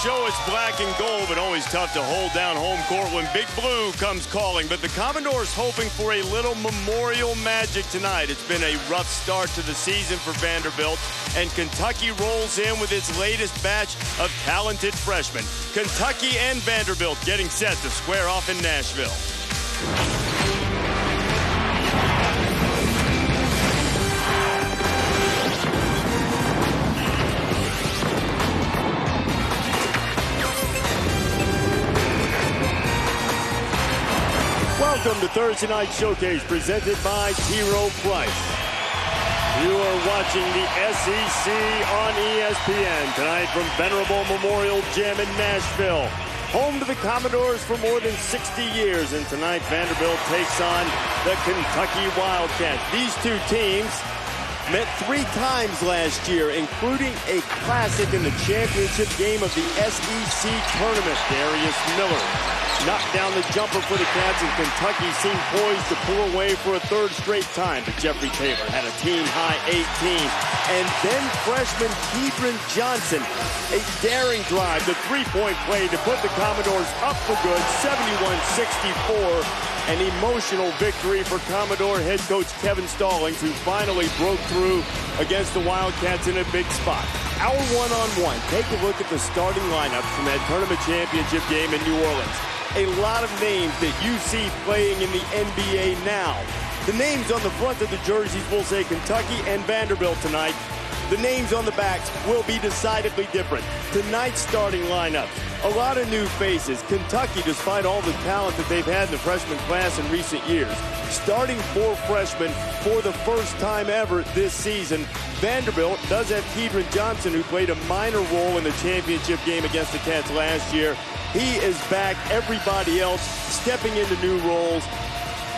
show us black and gold, but always tough to hold down home court when Big Blue comes calling. But the Commodores hoping for a little memorial magic tonight. It's been a rough start to the season for Vanderbilt, and Kentucky rolls in with its latest batch of talented freshmen. Kentucky and Vanderbilt getting set to square off in Nashville. Welcome to Thursday Night Showcase, presented by T. Rowe Price. You are watching the SEC on ESPN tonight from Venerable Memorial Gym in Nashville. Home to the Commodores for more than 60 years, and tonight Vanderbilt takes on the Kentucky Wildcats. These two teams met 3 times last year, including a classic in the championship game of the SEC tournament. Darius Miller knocked down the jumper for the Cats, and Kentucky seemed poised to pull away for a 3rd straight time. But Jeffrey Taylor had a team-high 18. And then freshman Kedron Johnson, a daring drive, the 3-point play to put the Commodores up for good, 71-64. An emotional victory for Commodore head coach Kevin Stallings, who finally broke through against the Wildcats in a big spot. Our one-on-one, take a look at the starting lineups from that tournament championship game in New Orleans. A lot of names that you see playing in the NBA now. The names on the front of the jerseys will say Kentucky and Vanderbilt tonight. The names on the backs will be decidedly different. Tonight's starting lineups, a lot of new faces. Kentucky, despite all the talent that they've had in the freshman class in recent years, starting 4 freshmen for the first time ever this season. Vanderbilt does have Kedron Johnson, who played a minor role in the championship game against the Cats last year. He is back. Everybody else stepping into new roles.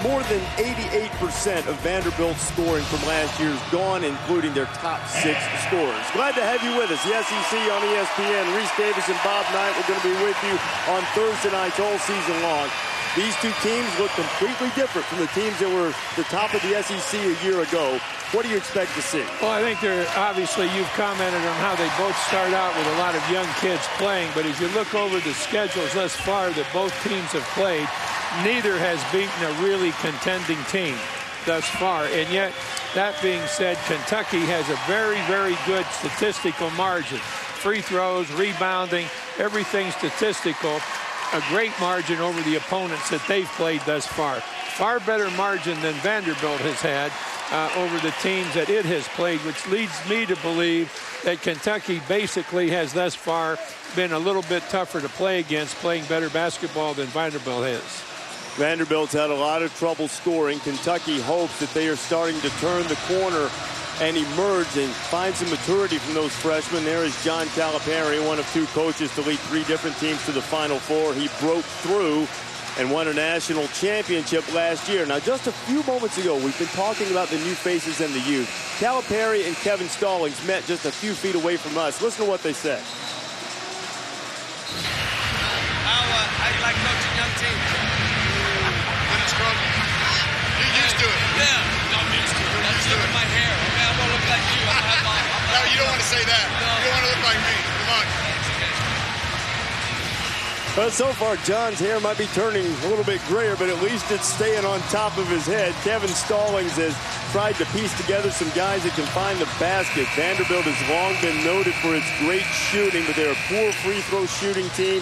More than 88% of Vanderbilt's scoring from last year is gone, including their top 6 scorers. Glad to have you with us. The SEC on ESPN. Reese Davis and Bob Knight, we're going to be with you on Thursday nights all season long. These two teams look completely different from the teams that were the top of the SEC a year ago. What do you expect to see? Well, I think obviously you've commented on how they both start out with a lot of young kids playing, but as you look over the schedules thus far that both teams have played, neither has beaten a really contending team thus far. And yet, that being said, Kentucky has a very, very good statistical margin. Free throws, rebounding, everything statistical. A great margin over the opponents that they've played thus far. Far better margin than Vanderbilt has had over the teams that it has played, which leads me to believe that Kentucky basically has thus far been a little bit tougher to play against, playing better basketball than Vanderbilt has. Vanderbilt's had a lot of trouble scoring. Kentucky hopes that they are starting to turn the corner and emerge and find some maturity from those freshmen. There is John Calipari, one of 2 coaches to lead 3 different teams to the Final Four. He broke through and won a national championship last year. Now, just a few moments ago, we've been talking about the new faces and the youth. Calipari and Kevin Stallings met just a few feet away from us. Listen to what they said. How do you like coaching young teams? When it's trouble. You're used to it. Yeah, I'm used to it. Let's look at my hair. Okay, I'm going to look like you. I'm gonna have my, No, you don't want to say that. No. You don't want to look like me. Come on. But so far, John's hair might be turning a little bit grayer, but at least it's staying on top of his head. Kevin Stallings has tried to piece together some guys that can find the basket. Vanderbilt has long been noted for its great shooting, but they're a poor free throw shooting team.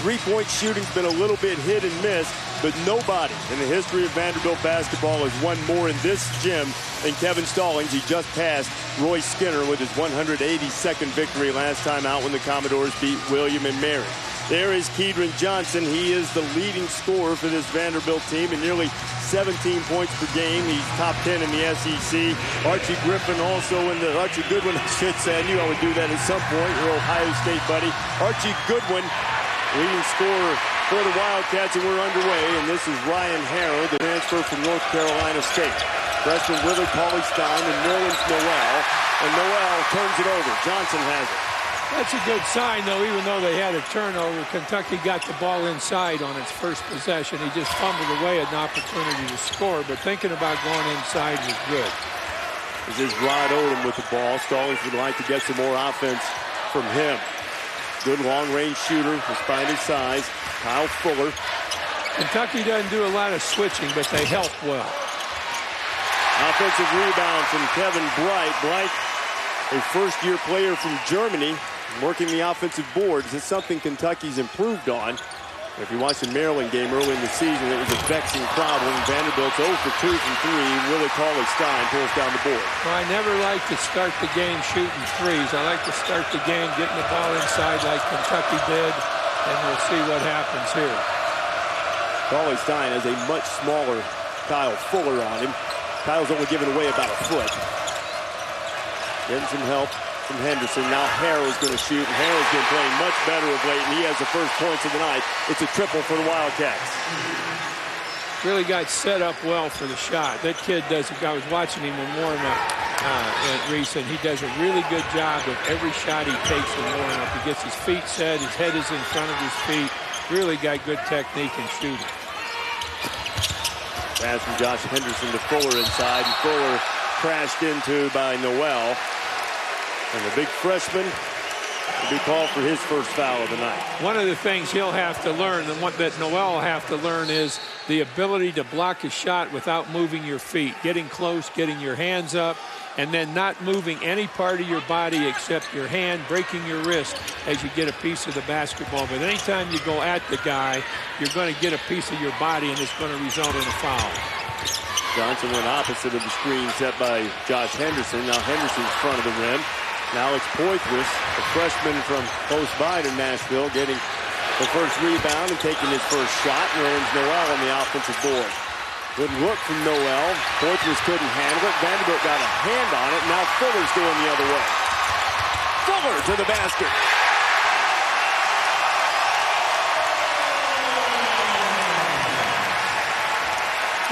3-point shooting's been a little bit hit and miss, but nobody in the history of Vanderbilt basketball has won more in this gym than Kevin Stallings. He just passed Roy Skinner with his 182nd victory last time out when the Commodores beat William and Mary. There is Kedron Johnson. He is the leading scorer for this Vanderbilt team at nearly 17 points per game. He's top 10 in the SEC. Archie Goodwin, I should say. I knew I would do that at some point. Your Ohio State buddy. Archie Goodwin, leading scorer for the Wildcats, and we're underway. And this is Ryan Harrow, the transfer from North Carolina State. Freshman Willard Cauley-Stein and Nerlens Noel. And Noel turns it over. Johnson has it. That's a good sign, though, even though they had a turnover. Kentucky got the ball inside on its first possession. He just fumbled away an opportunity to score, but thinking about going inside was good. This is Rod Odom with the ball. Stallings would like to get some more offense from him. Good long-range shooter despite his size. Kyle Fuller. Kentucky doesn't do a lot of switching, but they help well. Offensive rebound from Kevin Bright. Bright, a first-year player from Germany, working the offensive boards. It's something Kentucky's improved on. If you watched the Maryland game early in the season, it was a vexing problem. Vanderbilt's 0 for 2 from 3. Willie Cauley-Stein pulls down the board. Well, I never like to start the game shooting threes. I like to start the game getting the ball inside like Kentucky did, and we'll see what happens here. Cauley-Stein has a much smaller Kyle Fuller on him. Kyle's only given away about a foot. Getting some help from Henderson. Now Harrow's going to shoot, and Harrow's been playing much better of late, and he has the first points of the night. It's a triple for the Wildcats. Really got set up well for the shot. That kid does, I was watching him in warm-up recent. He does a really good job of every shot he takes in warm-up. He gets his feet set, his head is in front of his feet. Really got good technique in shooting. Pass from Josh Henderson to Fuller inside, and Fuller crashed into by Noel. And the big freshman will be called for his first foul of the night. One of the things he'll have to learn, and what that Noel will have to learn, is the ability to block a shot without moving your feet. Getting close, getting your hands up, and then not moving any part of your body except your hand, breaking your wrist as you get a piece of the basketball. But anytime you go at the guy, you're going to get a piece of your body, and it's going to result in a foul. Johnson went opposite of the screen set by Josh Henderson. Now Henderson's front of the rim. Now it's Poitras, a freshman from close by to Nashville, getting the first rebound and taking his first shot. Nerlens Noel on the offensive board. Good look from Noel. Poitras couldn't handle it. Vanderbilt got a hand on it. Now Fuller's going the other way. Fuller to the basket.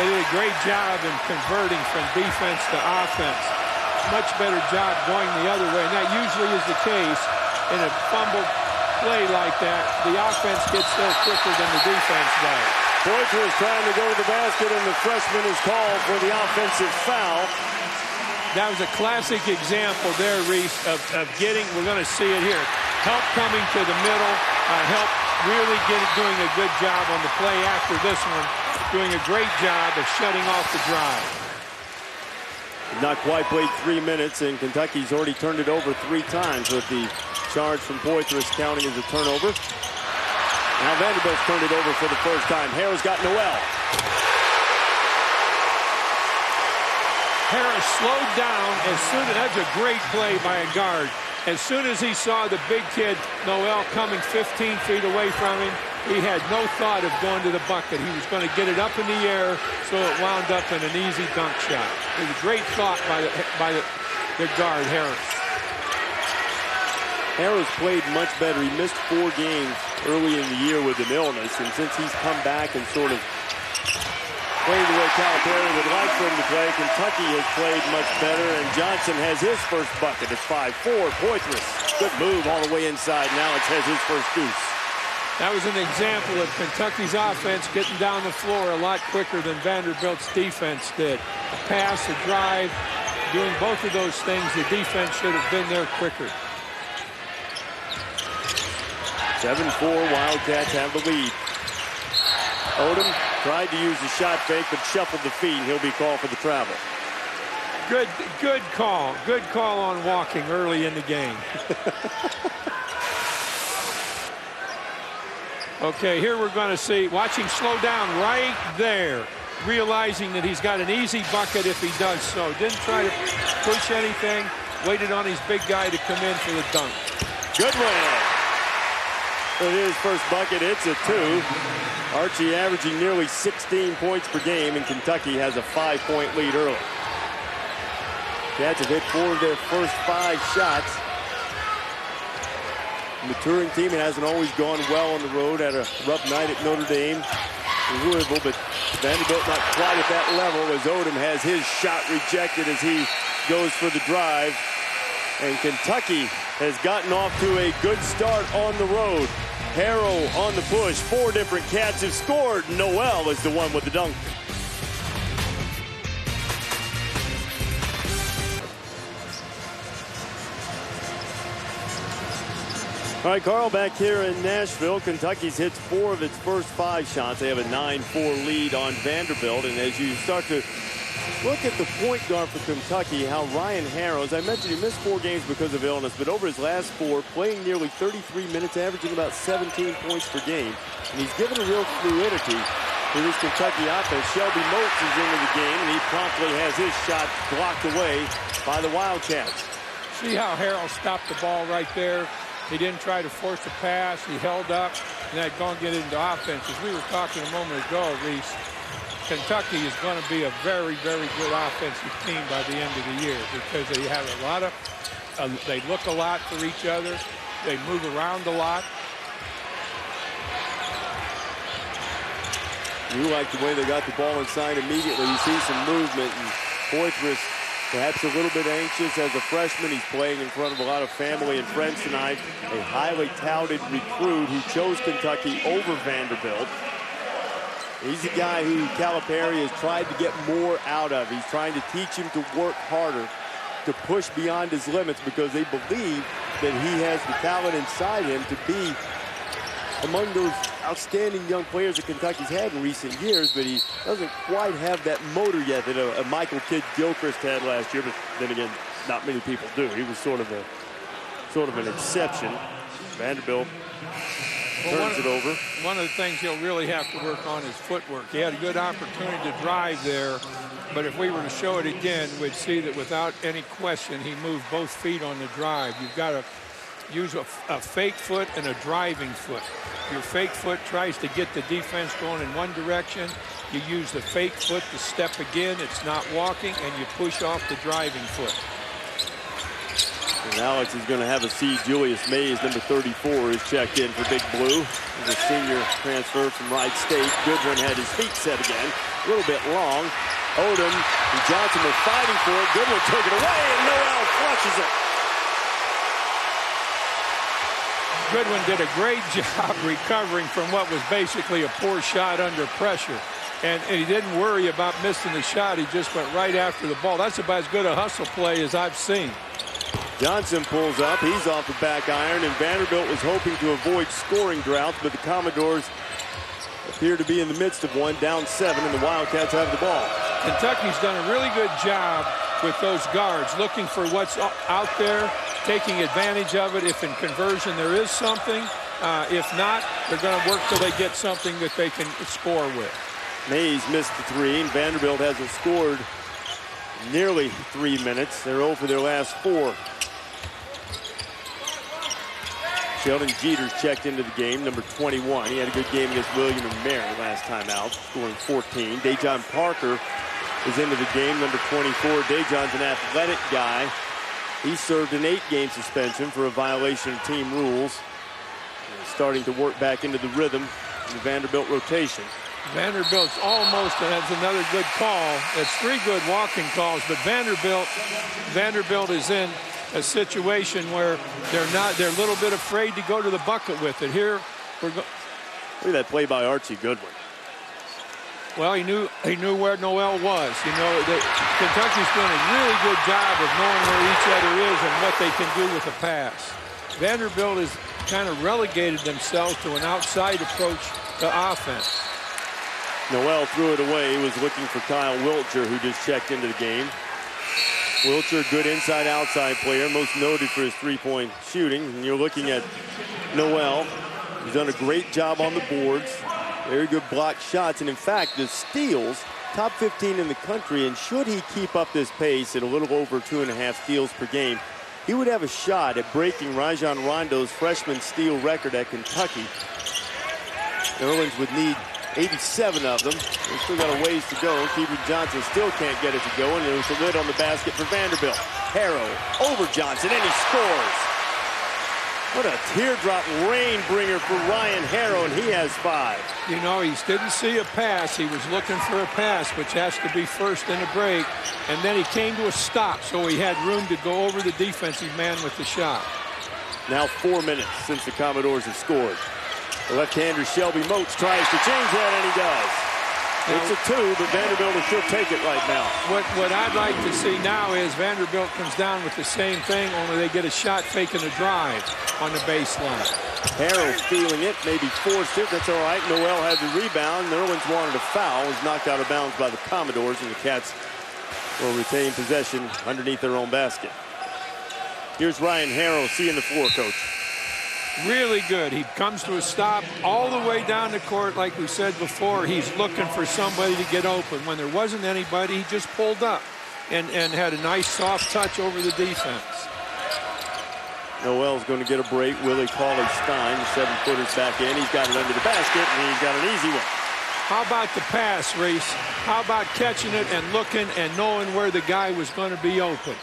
They did a great job in converting from defense to offense. Much better job going the other way. And that usually is the case in a fumble play like that. The offense gets there quicker than the defense does. Poitras trying to go to the basket, and the freshman is called for the offensive foul. That was a classic example there, Reese, of getting, we're going to see it here, help coming to the middle, help really doing a good job on the play after this one, doing a great job of shutting off the drive. Not quite played 3 minutes, and Kentucky's already turned it over 3 times with the charge from Poitras counting as a turnover. Now Vanderbilt's turned it over for the first time. Harrow's got Noel. Harris slowed down as soon as, that's a great play by a guard. As soon as he saw the big kid, Noel, coming 15 feet away from him, he had no thought of going to the bucket. He was going to get it up in the air, so it wound up in an easy dunk shot. It was a great thought by the guard, Harris. Harrow's played much better. He missed 4 games early in the year with an illness, and since he's come back and sort of playing the way Calipari would like for him to play, Kentucky has played much better, and Johnson has his first bucket. It's 5-4. Poitras, good move all the way inside. Now it has his first deuce. That was an example of Kentucky's offense getting down the floor a lot quicker than Vanderbilt's defense did. A pass, a drive, doing both of those things, the defense should have been there quicker. 7-4, Wildcats have the lead. Odom tried to use the shot fake, but shuffled the feet. He'll be called for the travel. Good call. Good call on walking early in the game. Okay, here we're going to see, watching slow down right there, realizing that he's got an easy bucket if he does so. Didn't try to push anything, waited on his big guy to come in for the dunk. Good one. With his first bucket, it's a 2. Archie averaging nearly 16 points per game, and Kentucky has a 5-point lead early. Cats have hit 4 of their first 5 shots. Maturing team, it hasn't always gone well on the road. Had a rough night at Notre Dame in Louisville, but Vanderbilt not quite at that level as Odom has his shot rejected as he goes for the drive. And Kentucky has gotten off to a good start on the road. Harrow on the push. 4 different Cats have scored. Noel is the one with the dunk. All right, Carl, back here in Nashville. Kentucky's hits 4 of its first 5 shots. They have a 9-4 lead on Vanderbilt. And as you start to look at the point guard for Kentucky, how Ryan Harrow, as I mentioned, he missed 4 games because of illness, but over his last 4, playing nearly 33 minutes, averaging about 17 points per game. And he's given a real fluidity to this Kentucky offense. Shelby Moats is into the game, and he promptly has his shot blocked away by the Wildcats. See how Harrow stopped the ball right there? He didn't try to force a pass. He held up, and that going to get into offense. As we were talking a moment ago, Reese, Kentucky is going to be a very, very good offensive team by the end of the year because they have a lot of, they look a lot for each other. They move around a lot. You like the way they got the ball inside immediately. You see some movement, and Poitras perhaps a little bit anxious as a freshman. He's playing in front of a lot of family and friends tonight. A highly touted recruit who chose Kentucky over Vanderbilt. He's a guy who Calipari has tried to get more out of. He's trying to teach him to work harder, to push beyond his limits, because they believe that he has the talent inside him to be among those outstanding young players that Kentucky's had in recent years, but he doesn't quite have that motor yet that a Michael Kidd-Gilchrist had last year. But then again, not many people do. He was sort of an exception. Vanderbilt turns it over. One of the things he'll really have to work on is footwork. He had a good opportunity to drive there, but if we were to show it again, we'd see that without any question, he moved both feet on the drive. You've got to use a fake foot and a driving foot. Your fake foot tries to get the defense going in one direction. You use the fake foot to step again. It's not walking, and you push off the driving foot. And Alex is going to have a seat. Julius Mays, number 34, is checked in for Big Blue. He's a senior transfer from Wright State. Goodwin had his feet set again. A little bit long. Odom and Johnson were fighting for it. Goodwin took it away, and Noel flushes it. Goodwin did a great job recovering from what was basically a poor shot under pressure. And he didn't worry about missing the shot. He just went right after the ball. That's about as good a hustle play as I've seen. Johnson pulls up. He's off the back iron, and Vanderbilt was hoping to avoid scoring droughts, but the Commodores appear to be in the midst of one, down 7, and the Wildcats have the ball. Kentucky's done a really good job with those guards, looking for what's out there, taking advantage of it. If in conversion there is something, if not, they're going to work till they get something that they can score with. Mays missed the 3, and Vanderbilt hasn't scored nearly 3 minutes. They're 0 for their last 4. Sheldon Jeter's checked into the game, number 21. He had a good game against William and Mary last time out, scoring 14. Dejon Parker is into the game, number 24. Dejon's an athletic guy. He served an 8-game suspension for a violation of team rules. He's starting to work back into the rhythm in the Vanderbilt rotation. Vanderbilt's almost, and that's another good call. It's 3 good walking calls, but Vanderbilt is in a situation where they're a little bit afraid to go to the bucket with it. Here, look at that play by Archie Goodwin. Well, he knew where Noel was. You know, Kentucky's doing a really good job of knowing where each other is and what they can do with a pass. Vanderbilt has kind of relegated themselves to an outside approach to offense. Noel threw it away. He was looking for Kyle Wiltshire, who just checked into the game. Wiltshire, good inside-outside player, most noted for his three-point shooting. And you're looking at Noel. He's done a great job on the boards. Very good block shots. And in fact, the steals, top 15 in the country. And should he keep up this pace at a little over 2.5 steals per game, he would have a shot at breaking Rajon Rondo's freshman steal record at Kentucky. Nerlens would need 87 of them. They've still got a ways to go. Keegan Johnson still can't get it to go, and there's a lid on the basket for Vanderbilt. Harrow over Johnson, and he scores. What a teardrop rain bringer for Ryan Harrow, and he has 5. You know, he didn't see a pass. He was looking for a pass, which has to be first in a break, and then he came to a stop, so he had room to go over the defensive man with the shot. Now 4 minutes since the Commodores have scored. The left-hander Shelby Moats tries to change that, and he does. It's a 2, but Vanderbilt will sure take it right now. What I'd like to see now is Vanderbilt comes down with the same thing, only they get a shot faking a drive on the baseline. Harrow feeling it, maybe forced it. That's all right. Noel had the rebound. Nerlens wanted a foul. Was knocked out of bounds by the Commodores, and the Cats will retain possession underneath their own basket. Here's Ryan Harrow seeing the floor, Coach. Really good. He comes to a stop all the way down the court. Like we said before, he's looking for somebody to get open. When there wasn't anybody, he just pulled up and had a nice soft touch over the defense. Noel's going to get a break. Willie Cauley-Stein, the 7-footer's back in. He's got it under the basket, and he's got an easy one. How about the pass, Reese? How about catching it and looking and knowing where the guy was going to be open?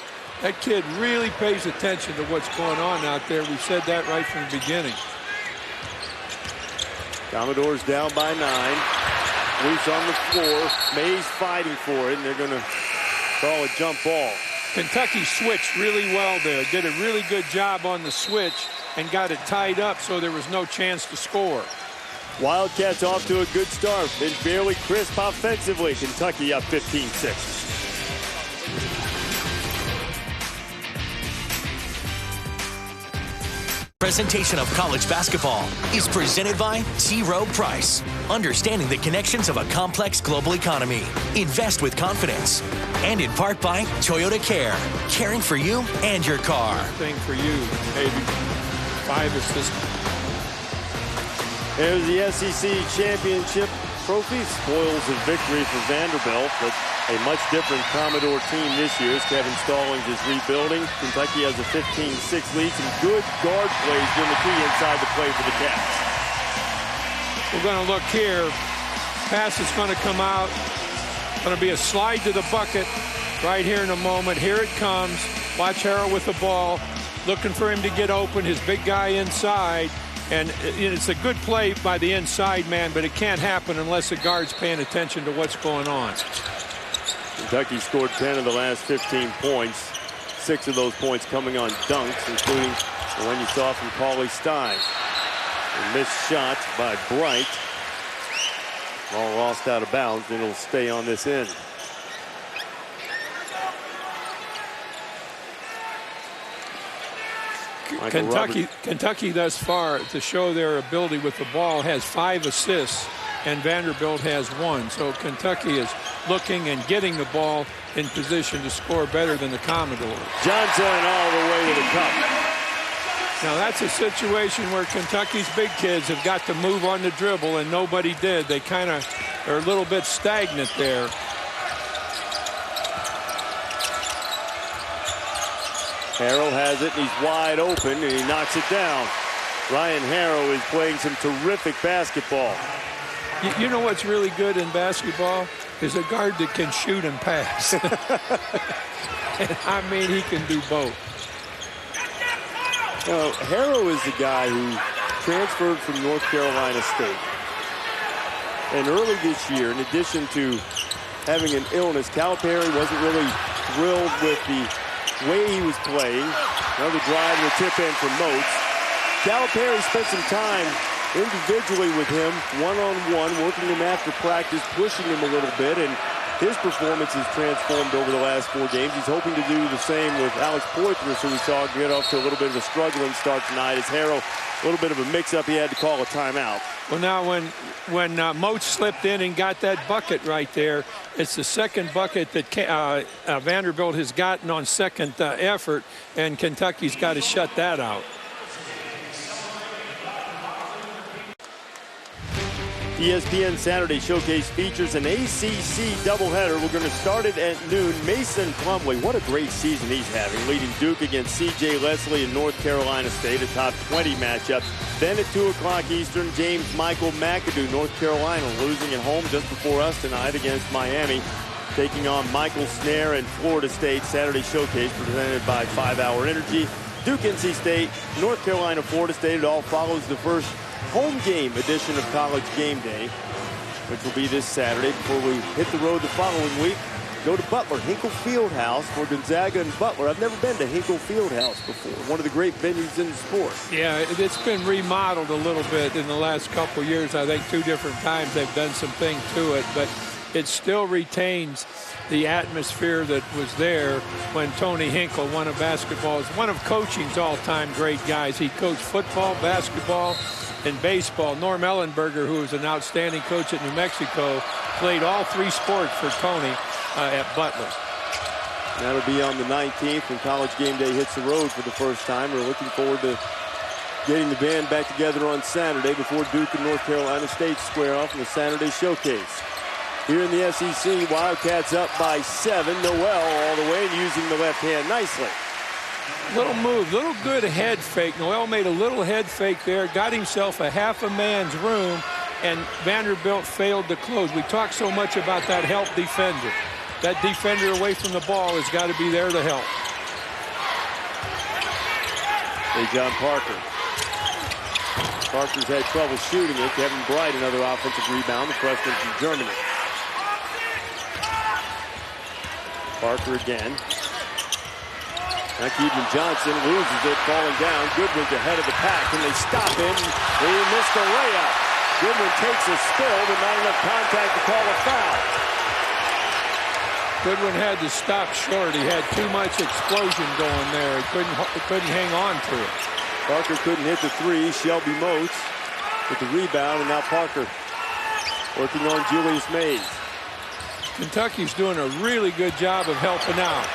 That kid really pays attention to what's going on out there. We said that right from the beginning. Commodores down by 9. Loose on the floor. Mays fighting for it, and they're going to call a jump ball. Kentucky switched really well there. Did a really good job on the switch and got it tied up so there was no chance to score. Wildcats off to a good start. Been fairly crisp offensively. Kentucky up 15-6. Presentation of college basketball is presented by T. Rowe Price. Understanding the connections of a complex global economy. Invest with confidence. And in part by Toyota Care. Caring for you and your car. Thing for you, baby. 5 assists. There's the SEC championship trophy. Spoils of victory for Vanderbilt, but a much different Commodore team this year as Kevin Stallings is rebuilding. Kentucky has a 15-6 lead. Some good guard plays been the key inside the play for the Cats. We're going to look here. Pass is going to come out. Going to be a slide to the bucket right here in a moment. Here it comes. Watch Harrow with the ball. Looking for him to get open. His big guy inside. And it's a good play by the inside man, but it can't happen unless the guard's paying attention to what's going on. Kentucky scored 10 of the last 15 points. 6 of those points coming on dunks, including the one you saw from Cauley-Stein. A missed shot by Bright. Ball lost out of bounds, and it'll stay on this end. Kentucky thus far, to show their ability with the ball, has 5 assists, and Vanderbilt has 1. So Kentucky is looking and getting the ball in position to score better than the Commodores. Johnson all the way to the cup. Now that's a situation where Kentucky's big kids have got to move on the dribble, and nobody did. They kind of are a little bit stagnant there. Harrow has it, and he's wide open, and he knocks it down. Ryan Harrow is playing some terrific basketball. You know what's really good in basketball? Is a guard that can shoot and pass. And I mean, he can do both. Now, Harrow is the guy who transferred from North Carolina State. And early this year, in addition to having an illness, Calipari wasn't really thrilled with the way he was playing. Another drive and a tip in from Moats. Calipari spent some time individually with him, one-on-one, working him after practice, pushing him a little bit, and his performance has transformed over the last 4 games. He's hoping to do the same with Alex Poitras, who we saw get off to a little bit of a struggling start tonight. As Harrow, a little bit of a mix-up, he had to call a timeout. Well, now when Moats slipped in and got that bucket right there, it's the second bucket that Vanderbilt has gotten on second effort, and Kentucky's got to shut that out. ESPN Saturday Showcase features an ACC doubleheader. We're going to start it at noon. Mason Plumlee, what a great season he's having, leading Duke against C.J. Leslie and North Carolina State, a top 20 matchup. Then at 2 o'clock Eastern, James Michael McAdoo, North Carolina, losing at home just before us tonight against Miami, taking on Michael Snare and Florida State. Saturday Showcase presented by 5 Hour Energy. Duke, NC State, North Carolina, Florida State. It all follows the first home game edition of College Game Day, which will be this Saturday before we hit the road the following week. go to Butler, Hinkle Fieldhouse for Gonzaga and Butler. I've never been to Hinkle Fieldhouse before. One of the great venues in the sport. Yeah, it's been remodeled a little bit in the last couple of years. I think 2 different times they've done some things to it, but it still retains the atmosphere that was there when Tony Hinkle, one of basketball's, one of coaching's all-time great guys. He coached football, basketball, and baseball. Norm Ellenberger, who was an outstanding coach at New Mexico, played all 3 sports for Tony at Butler. That'll be on the 19th when College Game Day hits the road for the first time. We're looking forward to getting the band back together on Saturday before Duke and North Carolina State square off in the Saturday showcase. Here in the SEC, Wildcats up by 7. Noel all the way and using the left hand nicely. Little move, little good head fake. Noel made a little head fake there, got himself a half a man's room, and Vanderbilt failed to close. We talk so much about that help defender. That defender away from the ball has got to be there to help. Hey, John Parker. Parker's had trouble shooting it. Kevin Bright, another offensive rebound, the freshman from Germany. Parker again. Now Keaton Johnson loses it, falling down. Goodwin's ahead of the pack. Can they stop him? He missed the layup. Goodwin takes a spill, but not enough contact to call a foul. Goodwin had to stop short. He had too much explosion going there. He couldn't hang on to it. Parker couldn't hit the 3. Shelby Moats with the rebound, and now Parker working on Julius Mays. Kentucky's doing a really good job of helping out.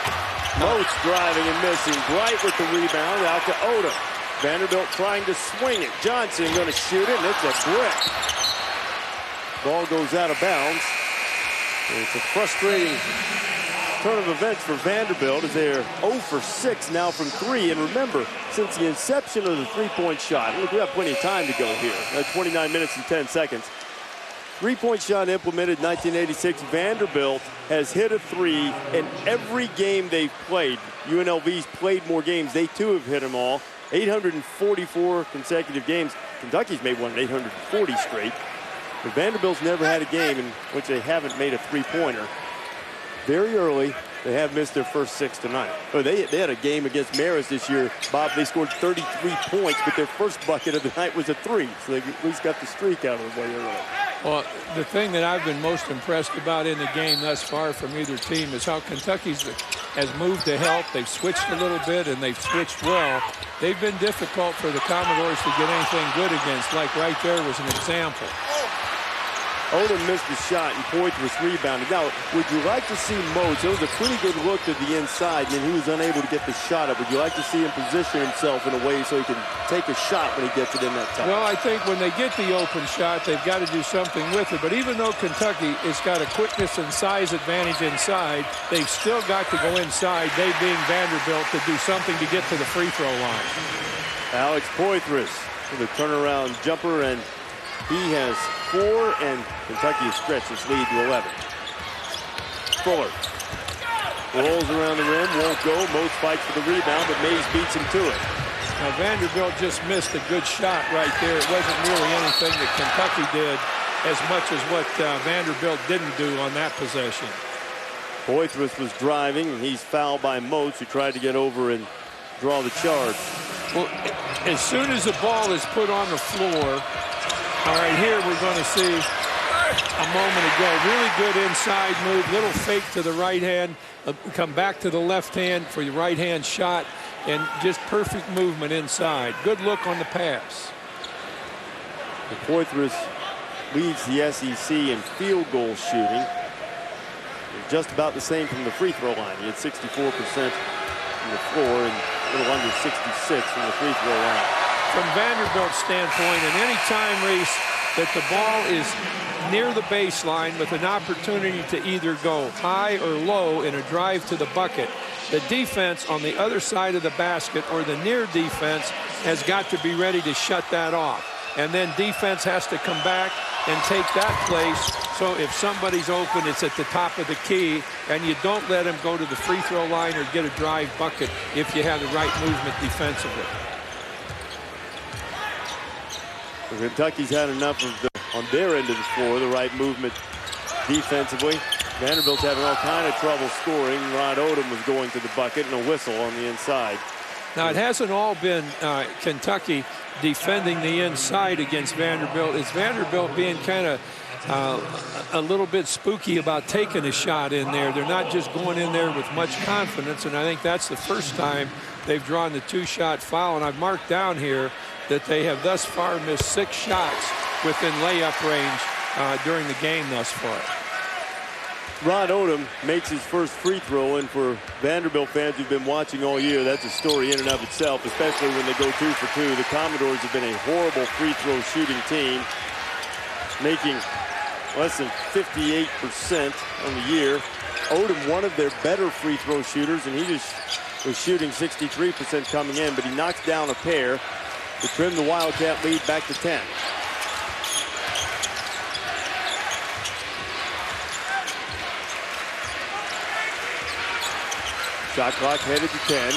Moats driving and missing. Bright with the rebound out to Odom. Vanderbilt trying to swing it. Johnson going to shoot it, and it's a brick. Ball goes out of bounds. And it's a frustrating turn of events for Vanderbilt as they're 0 for 6 now from 3. And remember, since the inception of the three-point shot, look, we have plenty of time to go here. 29 minutes and 10 seconds. Three-point shot implemented in 1986. Vanderbilt has hit a 3 in every game they've played. UNLV's played more games. They too have hit them all. 844 consecutive games. Kentucky's made one in 840 straight. But Vanderbilt's never had a game in which they haven't made a three-pointer. Very early, they have missed their first 6 tonight. Oh, they had a game against Marist this year. Bob, they scored 33 points, but their first bucket of the night was a 3. So they at least got the streak out of the way early. Well, the thing that I've been most impressed about in the game thus far from either team is how Kentucky has moved to help. They've switched a little bit, and they've switched well. They've been difficult for the Commodores to get anything good against, like right there was an example. Odom missed the shot, and Poitras rebounded. Now, would you like to see Moats? It was a pretty good look to the inside, and he was unable to get the shot up. Would you like to see him position himself in a way so he can take a shot when he gets it in that time? Well, I think when they get the open shot, they've got to do something with it. But even though Kentucky has got a quickness and size advantage inside, they've still got to go inside, they being Vanderbilt, to do something to get to the free throw line. Alex Poitras with a turnaround jumper, and he has 4, and Kentucky has stretched its lead to 11. Fuller rolls around the rim, won't go. Moats fights for the rebound, but Mays beats him to it. Now Vanderbilt just missed a good shot right there. It wasn't really anything that Kentucky did as much as what Vanderbilt didn't do on that possession. Poitras was driving, and he's fouled by Moats, who tried to get over and draw the charge. Well, as soon as the ball is put on the floor, all right, here we're going to see a moment ago. Really good inside move, little fake to the right hand, come back to the left hand for your right hand shot, and just perfect movement inside. Good look on the pass. Poitras leads the SEC in field goal shooting. Just about the same from the free throw line. He had 64% from the floor and a little under 66 from the free throw line. From Vanderbilt's standpoint, and any time, Reese, that the ball is near the baseline with an opportunity to either go high or low in a drive to the bucket, the defense on the other side of the basket or the near defense has got to be ready to shut that off. And then defense has to come back and take that place. So if somebody's open, it's at the top of the key, and you don't let them go to the free throw line or get a drive bucket if you have the right movement defensively. Kentucky's had enough of on their end of the floor, the right movement defensively. Vanderbilt's having all kind of trouble scoring. Rod Odom was going to the bucket and a whistle on the inside. Now, it hasn't all been Kentucky defending the inside against Vanderbilt. It's Vanderbilt being kind of a little bit spooky about taking a shot in there. They're not just going in there with much confidence, and I think that's the first time they've drawn the two-shot foul. And I've marked down here that they have thus far missed 6 shots within layup range during the game thus far. Rod Odom makes his first free throw, and for Vanderbilt fans who've been watching all year, that's a story in and of itself, especially when they go 2 for 2. The Commodores have been a horrible free throw shooting team, making less than 58% on the year. Odom, one of their better free throw shooters, and he just was shooting 63% coming in, but he knocks down a pair to trim the Wildcat lead back to 10. Shot clock headed to 10.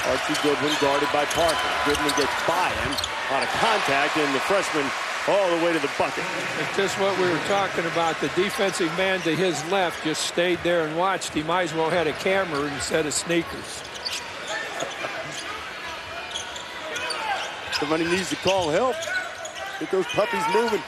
Archie Goodwin guarded by Parker. Goodwin gets by him on a contact, and the freshman all the way to the bucket. It's just what we were talking about. The defensive man to his left just stayed there and watched. He might as well had a camera instead of sneakers. Somebody needs to call help. Get those puppies moving.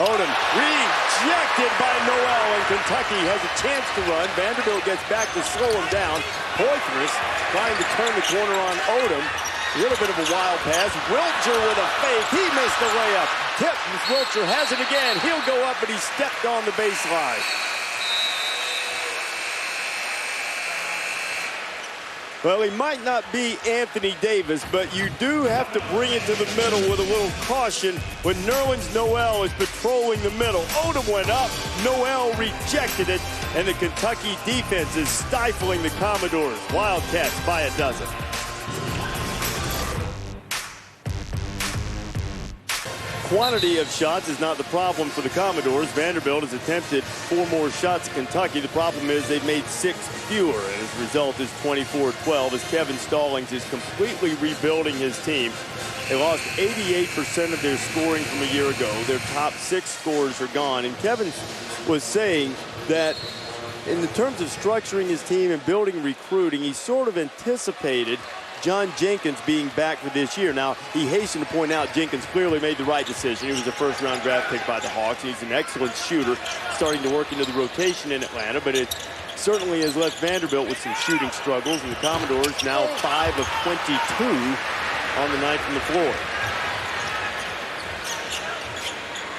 Odom rejected by Noel, and Kentucky has a chance to run. Vanderbilt gets back to slow him down. Poitras trying to turn the corner on Odom. A little bit of a wild pass. Wilcher with a fake. He missed the layup. Tip. Wilcher has it again. He'll go up, but he stepped on the baseline. Well, he might not be Anthony Davis, but you do have to bring it to the middle with a little caution when Nerlens Noel is patrolling the middle. Odom went up, Noel rejected it, and the Kentucky defense is stifling the Commodores. Wildcats by a dozen. Quantity of shots is not the problem for the Commodores. Vanderbilt has attempted 4 more shots at Kentucky. The problem is they've made 6 fewer, and as a result is 24-12 as Kevin Stallings is completely rebuilding his team. They lost 88% of their scoring from a year ago. Their top 6 scorers are gone, and Kevin was saying that in the terms of structuring his team and building recruiting, he sort of anticipated John Jenkins being back for this year. Now, he hastened to point out Jenkins clearly made the right decision. He was a first-round draft pick by the Hawks. He's an excellent shooter, starting to work into the rotation in Atlanta, but it certainly has left Vanderbilt with some shooting struggles, and the Commodores now 5 of 22 on the night from the floor.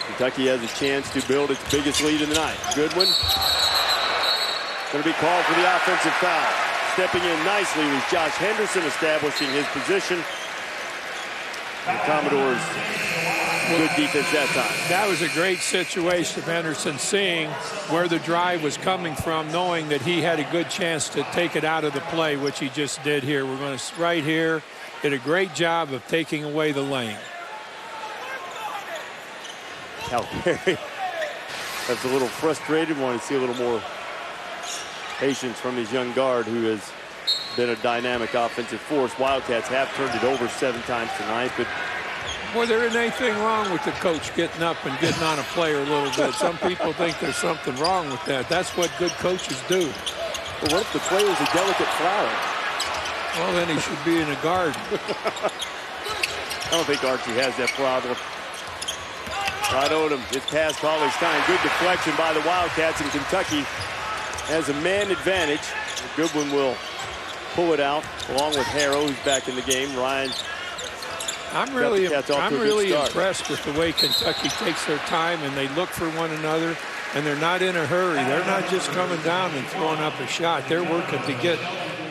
Kentucky has a chance to build its biggest lead of the night. Goodwin going to be called for the offensive foul. Stepping in nicely was Josh Henderson, establishing his position. The Commodores, good defense that time. That was a great situation of Henderson seeing where the drive was coming from, knowing that he had a good chance to take it out of the play, which he just did here. We're going to, right here, did a great job of taking away the lane. Calipari, that's a little frustrated. Want to see a little more patience from his young guard, who has been a dynamic offensive force. Wildcats have turned it over 7 times tonight, but boy, there isn't anything wrong with the coach getting up and getting on a player a little bit. Some people think there's something wrong with that. That's what good coaches do. But what if the player is a delicate flower? Well, then he should be in a garden. I don't think Archie has that problem. Rod Odom gets past Cauley-Stein. Good deflection by the Wildcats, in Kentucky has a man advantage. Goodwin will pull it out along with Harrow, who's back in the game. Ryan, I'm really impressed with the way Kentucky takes their time and they look for one another, and they're not in a hurry. They're not just coming down and throwing up a shot. They're working to get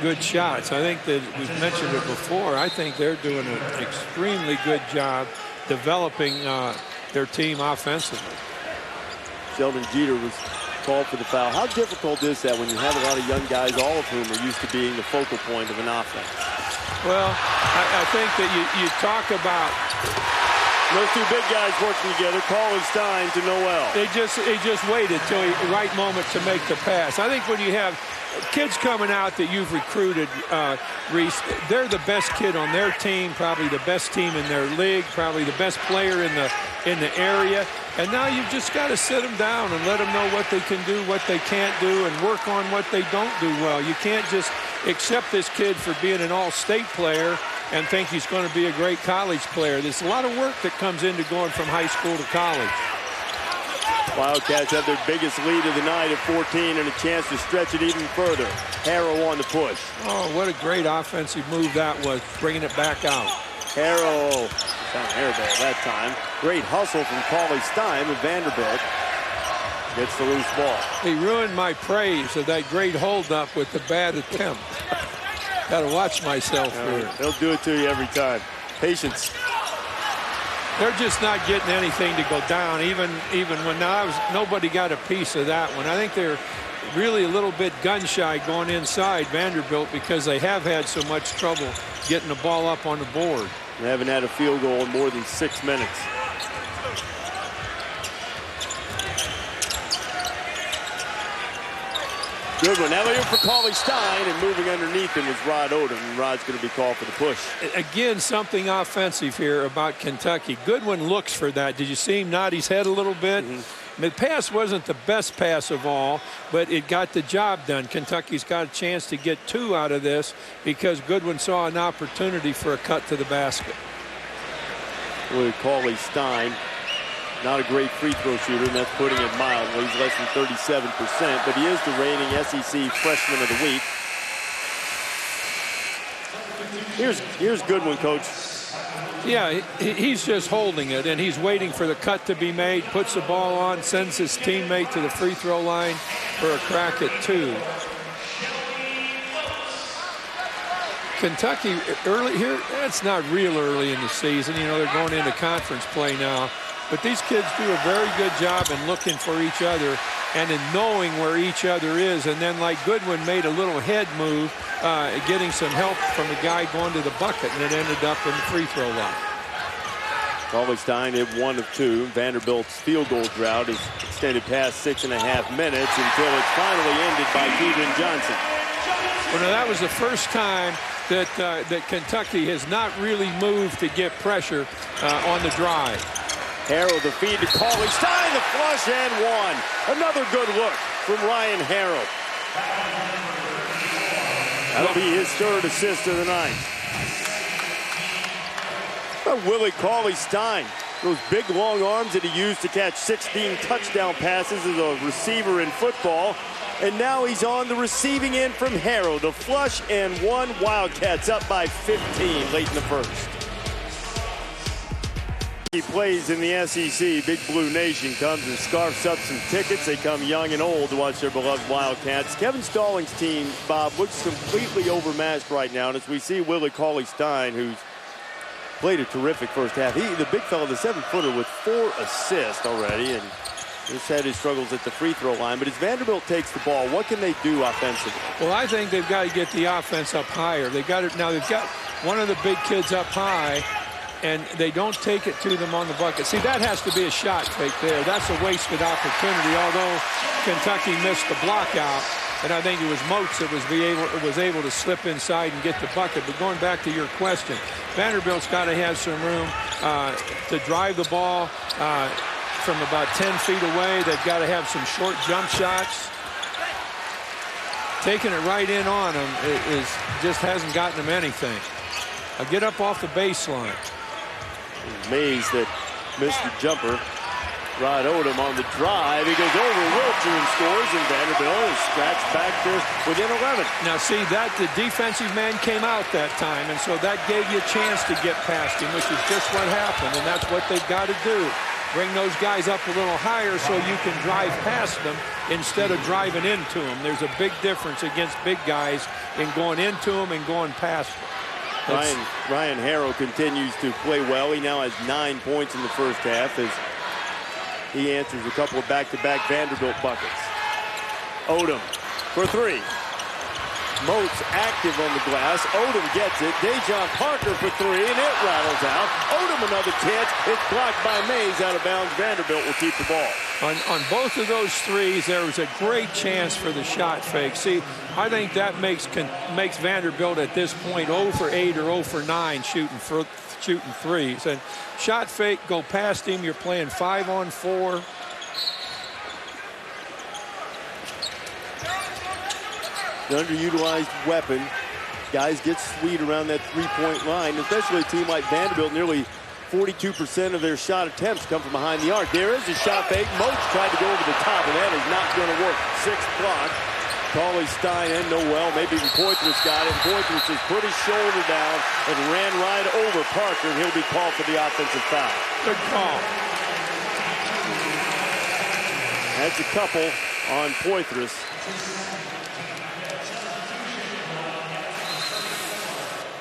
good shots. I think that we've mentioned it before. I think they're doing an extremely good job developing their team offensively. Sheldon Jeter was called for the foul. How difficult is that when you have a lot of young guys, all of whom are used to being the focal point of an offense? Well, I think that you talk about those 2 big guys working together, Cauley-Stein to Noel. They just waited till the right moment to make the pass. I think when you have kids coming out that you've recruited, Reese, they're the best kid on their team, probably the best team in their league, probably the best player in the area. And now you've just got to sit them down and let them know what they can do, what they can't do, and work on what they don't do well. You can't just accept this kid for being an all-state player and think he's going to be a great college player. There's a lot of work that comes into going from high school to college. Wildcats have their biggest lead of the night at 14 and a chance to stretch it even further. Harrow on the push. Oh, what a great offensive move that was, bringing it back out. Harrow, found airball that time. Great hustle from Cauley Stein of Vanderbilt. Gets the loose ball. He ruined my praise of that great hold-up with the bad attempt. Got to watch myself here. They'll do it to you every time. Patience. They're just not getting anything to go down, even when nobody got a piece of that one. I think they're really a little bit gun-shy going inside Vanderbilt because they have had so much trouble getting the ball up on the board. They haven't had a field goal in more than 6 minutes. Good one. Now they're for Cauley Stein, and moving underneath him is Rod Odom. And Rod's going to be called for the push. Again, something offensive here about Kentucky. Goodwin looks for that. Did you see him nod his head a little bit? The pass wasn't the best pass of all, but it got the job done. Kentucky's got a chance to get 2 out of this because Goodwin saw an opportunity for a cut to the basket. With Cauley Stein, not a great free throw shooter, and that's putting it mildly. He's less than 37%, but he is the reigning SEC Freshman of the Week. Here's Goodwin, Coach. Yeah, he's just holding it, and he's waiting for the cut to be made, puts the ball on, sends his teammate to the free throw line for a crack at 2. Kentucky early here, that's not real early in the season. You know, they're going into conference play now. But these kids do a very good job in looking for each other and in knowing where each other is. And then, like Goodwin made a little head move, getting some help from the guy going to the bucket, and it ended up in the free throw line. Cauley Stein hit 1 of 2. Vanderbilt's field goal drought is extended past 6.5 minutes until it's finally ended by Keegan Johnson. Well, now that was the first time that that Kentucky has not really moved to get pressure on the drive. Harrow the feed to Cauley Stein, the flush and 1. Another good look from Ryan Harrow. That'll be his 3rd assist of the night. Willie Cauley Stein, those big long arms that he used to catch 16 touchdown passes as a receiver in football. And now he's on the receiving end from Harrow. The flush and 1. Wildcats up by 15 late in the first. He plays in the SEC. Big Blue Nation comes and scarfs up some tickets. They come young and old to watch their beloved Wildcats. Kevin Stallings' team, Bob, looks completely overmatched right now. And as we see Willie Cauley Stein, who's played a terrific first half. The big fella, the 7-footer, with 4 assists already, and he's had his struggles at the free throw line. But as Vanderbilt takes the ball, what can they do offensively? Well, I think they've got to get the offense up higher. They've got it now. They've got one of the big kids up high, and they don't take it to them on the bucket. See, that has to be a shot fake there. That's a wasted opportunity, although Kentucky missed the block out. And I think it was Moats that was able to slip inside and get the bucket. But going back to your question, Vanderbilt's got to have some room to drive the ball from about 10 feet away. They've got to have some short jump shots. Taking it right in on them just hasn't gotten them anything. Get up off the baseline. Mays that missed the jumper. Rod Odom on the drive. He goes over Wiltshire and scores, and Vanderbilt is scratched back to within 11. Now, see, that the defensive man came out that time, and so that gave you a chance to get past him, which is just what happened, and that's what they've got to do. Bring those guys up a little higher so you can drive past them instead of driving into them. There's a big difference against big guys in going into them and going past them. Ryan Harrow continues to play well. He now has 9 points in the first half as he answers a couple of back-to-back Vanderbilt buckets. Odom for 3. Moats active on the glass. Odom gets it. Dejon Parker for three, and it rattles out. Odom another chance. It's blocked by Mays, out of bounds. Vanderbilt will keep the ball. On both of those threes, there was a great chance for the shot fake. See, I think that makes Vanderbilt at this point 0 for 8 or 0 for 9 shooting threes. And shot fake, go past him. You're playing 5-on-4. The underutilized weapon. Guys get sweet around that three-point line, especially a team like Vanderbilt. Nearly 42% of their shot attempts come from behind the arc. There is a shot fake. Moats tried to go over the top, and that is not going to work. 6th block. Cauley-Stein and Noel, maybe even Poitras got it. Poitras just put his shoulder down and ran right over Parker, and he'll be called for the offensive foul. Good call. That's a couple on Poitras.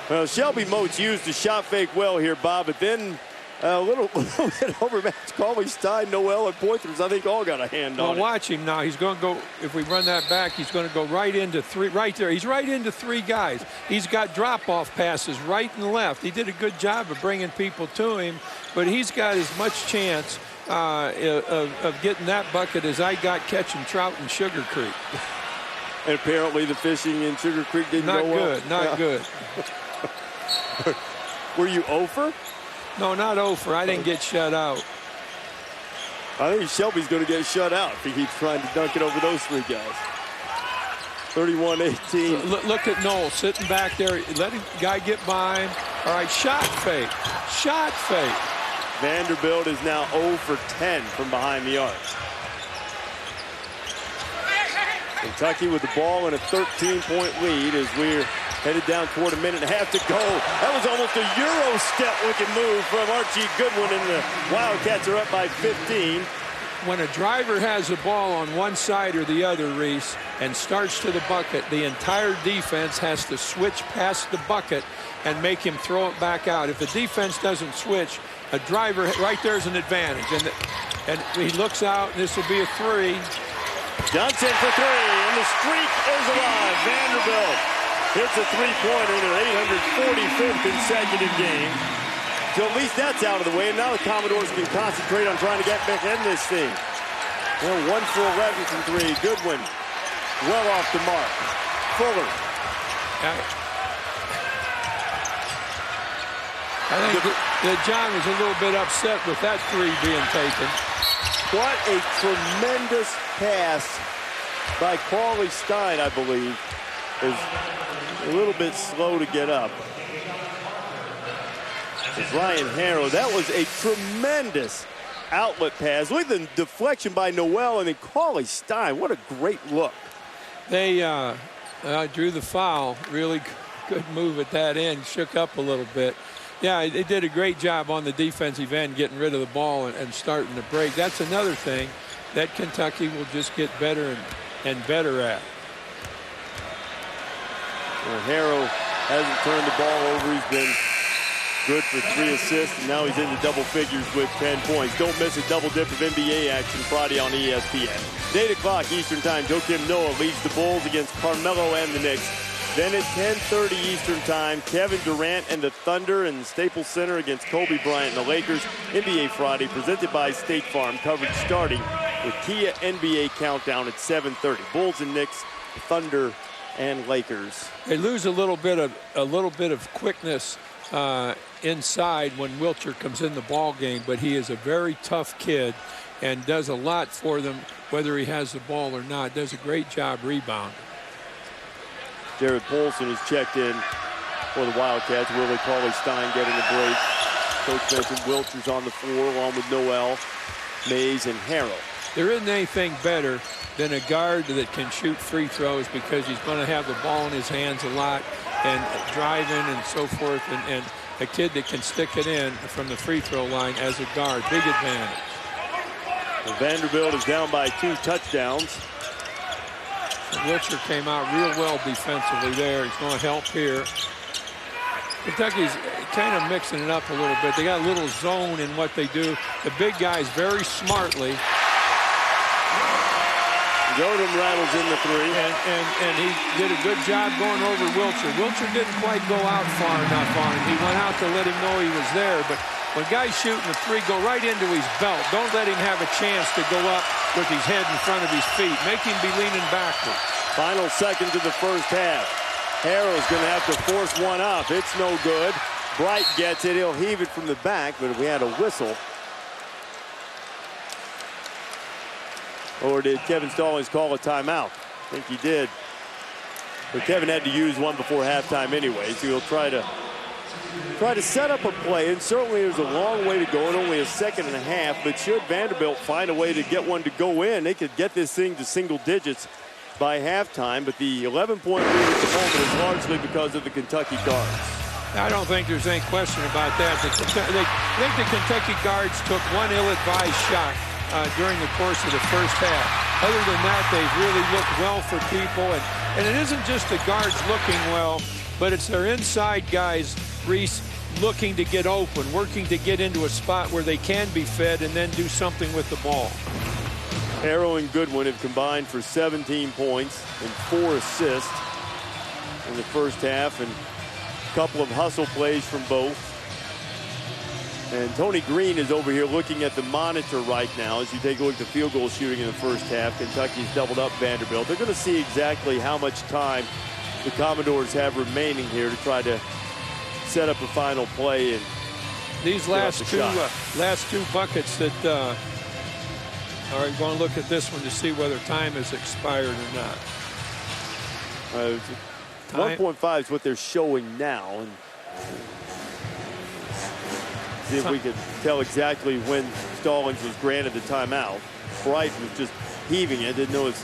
Well, Shelby Moats used the shot fake well here, Bob, but then a little bit overmatched. Cauley-Stein, Noel, and Poitras, I think all got a hand on it. Well, watch him now. He's going to go, if we run that back, he's going to go right into three, right there. He's right into three guys. He's got drop-off passes right and left. He did a good job of bringing people to him, but he's got as much chance of getting that bucket as I got catching trout in Sugar Creek. And apparently the fishing in Sugar Creek didn't go well. Not good. Were you over? No, not over. I didn't get shut out. I think Shelby's going to get shut out if he keeps trying to dunk it over those three guys. 31-18. Look at Noel sitting back there. Let the guy get by him. All right, shot fake. Shot fake. Vanderbilt is now 0 for 10 from behind the arc. Kentucky with the ball in a 13-point lead as we're headed down toward a minute and a half to go. That was almost a Euro step looking move from Archie Goodwin, and the Wildcats are up by 15. When a driver has the ball on one side or the other, Reese, and starts to the bucket, the entire defense has to switch past the bucket and make him throw it back out. If the defense doesn't switch, a driver right there's an advantage. And he looks out, and this will be a three. Johnson for three, and the streak is alive. Vanderbilt hits a three-pointer in their 845th consecutive game. So at least that's out of the way, and now the Commodores can concentrate on trying to get back in this thing. Well, 1 for 11 from three. Goodwin, well off the mark. Fuller. I think that John was a little bit upset with that three being taken. What a tremendous pass by Cauley-Stein, I believe. Is a little bit slow to get up. It's Ryan Harrow. That was a tremendous outlet pass. Look at the deflection by Noel, and then Cauley-Stein. What a great look. They drew the foul. Really good move at that end. Shook up a little bit. Yeah, they did a great job on the defensive end getting rid of the ball and starting to break. That's another thing that Kentucky will just get better and better at. Well, Harrow hasn't turned the ball over. He's been good for 3 assists, and now he's into double figures with 10 points. Don't miss a double dip of NBA action Friday on ESPN. 8 o'clock Eastern Time, Joakim Noah leads the Bulls against Carmelo and the Knicks. Then at 10:30 Eastern Time, Kevin Durant and the Thunder in Staples Center against Kobe Bryant and the Lakers. NBA Friday presented by State Farm. Coverage starting with Kia NBA Countdown at 7:30. Bulls and Knicks, Thunder and Lakers. They lose a little bit of quickness inside when Wiltshire comes in the ball game, but he is a very tough kid and does a lot for them, whether he has the ball or not. Does a great job rebounding. Jared Polson has checked in for the Wildcats. Willie Cauley-Stein getting a break. Coach mentioned Wiltshire's on the floor along with Noel, Mays, and Harrow. There isn't anything better than a guard that can shoot free throws because he's going to have the ball in his hands a lot and driving and so forth. And a kid that can stick it in from the free throw line as a guard, big advantage. Well, Vanderbilt is down by 2 touchdowns. Wiltshire came out real well defensively there. He's going to help here. Kentucky's kind of mixing it up a little bit. They got a little zone in what they do. The big guys very smartly. Odom rattles in the three. And he did a good job going over Wilcher. Wilcher didn't quite go out far enough on him. He went out to let him know he was there. But when guys shooting the three, go right into his belt. Don't let him have a chance to go up with his head in front of his feet. Make him be leaning backward. Final seconds of the first half. Harrow's going to have to force one up. It's no good. Bright gets it. He'll heave it from the back, but we had a whistle. Or did Kevin Stallings call a timeout? I think he did. But Kevin had to use one before halftime anyway, so he'll try to set up a play. And certainly there's a long way to go and only a second and a half. But should Vanderbilt find a way to get one to go in, they could get this thing to single digits by halftime. But the 11-point lead at the moment is largely because of the Kentucky guards. I don't think there's any question about that. I think the Kentucky guards took one ill-advised shot during the course of the first half. Other than that, they've really looked well for people. And it isn't just the guards looking well, but it's their inside guys, Reese, looking to get open, working to get into a spot where they can be fed and then do something with the ball. Harrow and Goodwin have combined for 17 points and 4 assists in the first half, and a couple of hustle plays from both. And Tony Green is over here looking at the monitor right now as you take a look at the field goal shooting in the first half. Kentucky's doubled up Vanderbilt. They're going to see exactly how much time the Commodores have remaining here to try to set up a final play. And these last two buckets that all right, going to look at this one to see whether time has expired or not. 1.5 is what they're showing now. And see if we could tell exactly when Stallings was granted the timeout. Bright was just heaving it. Didn't know his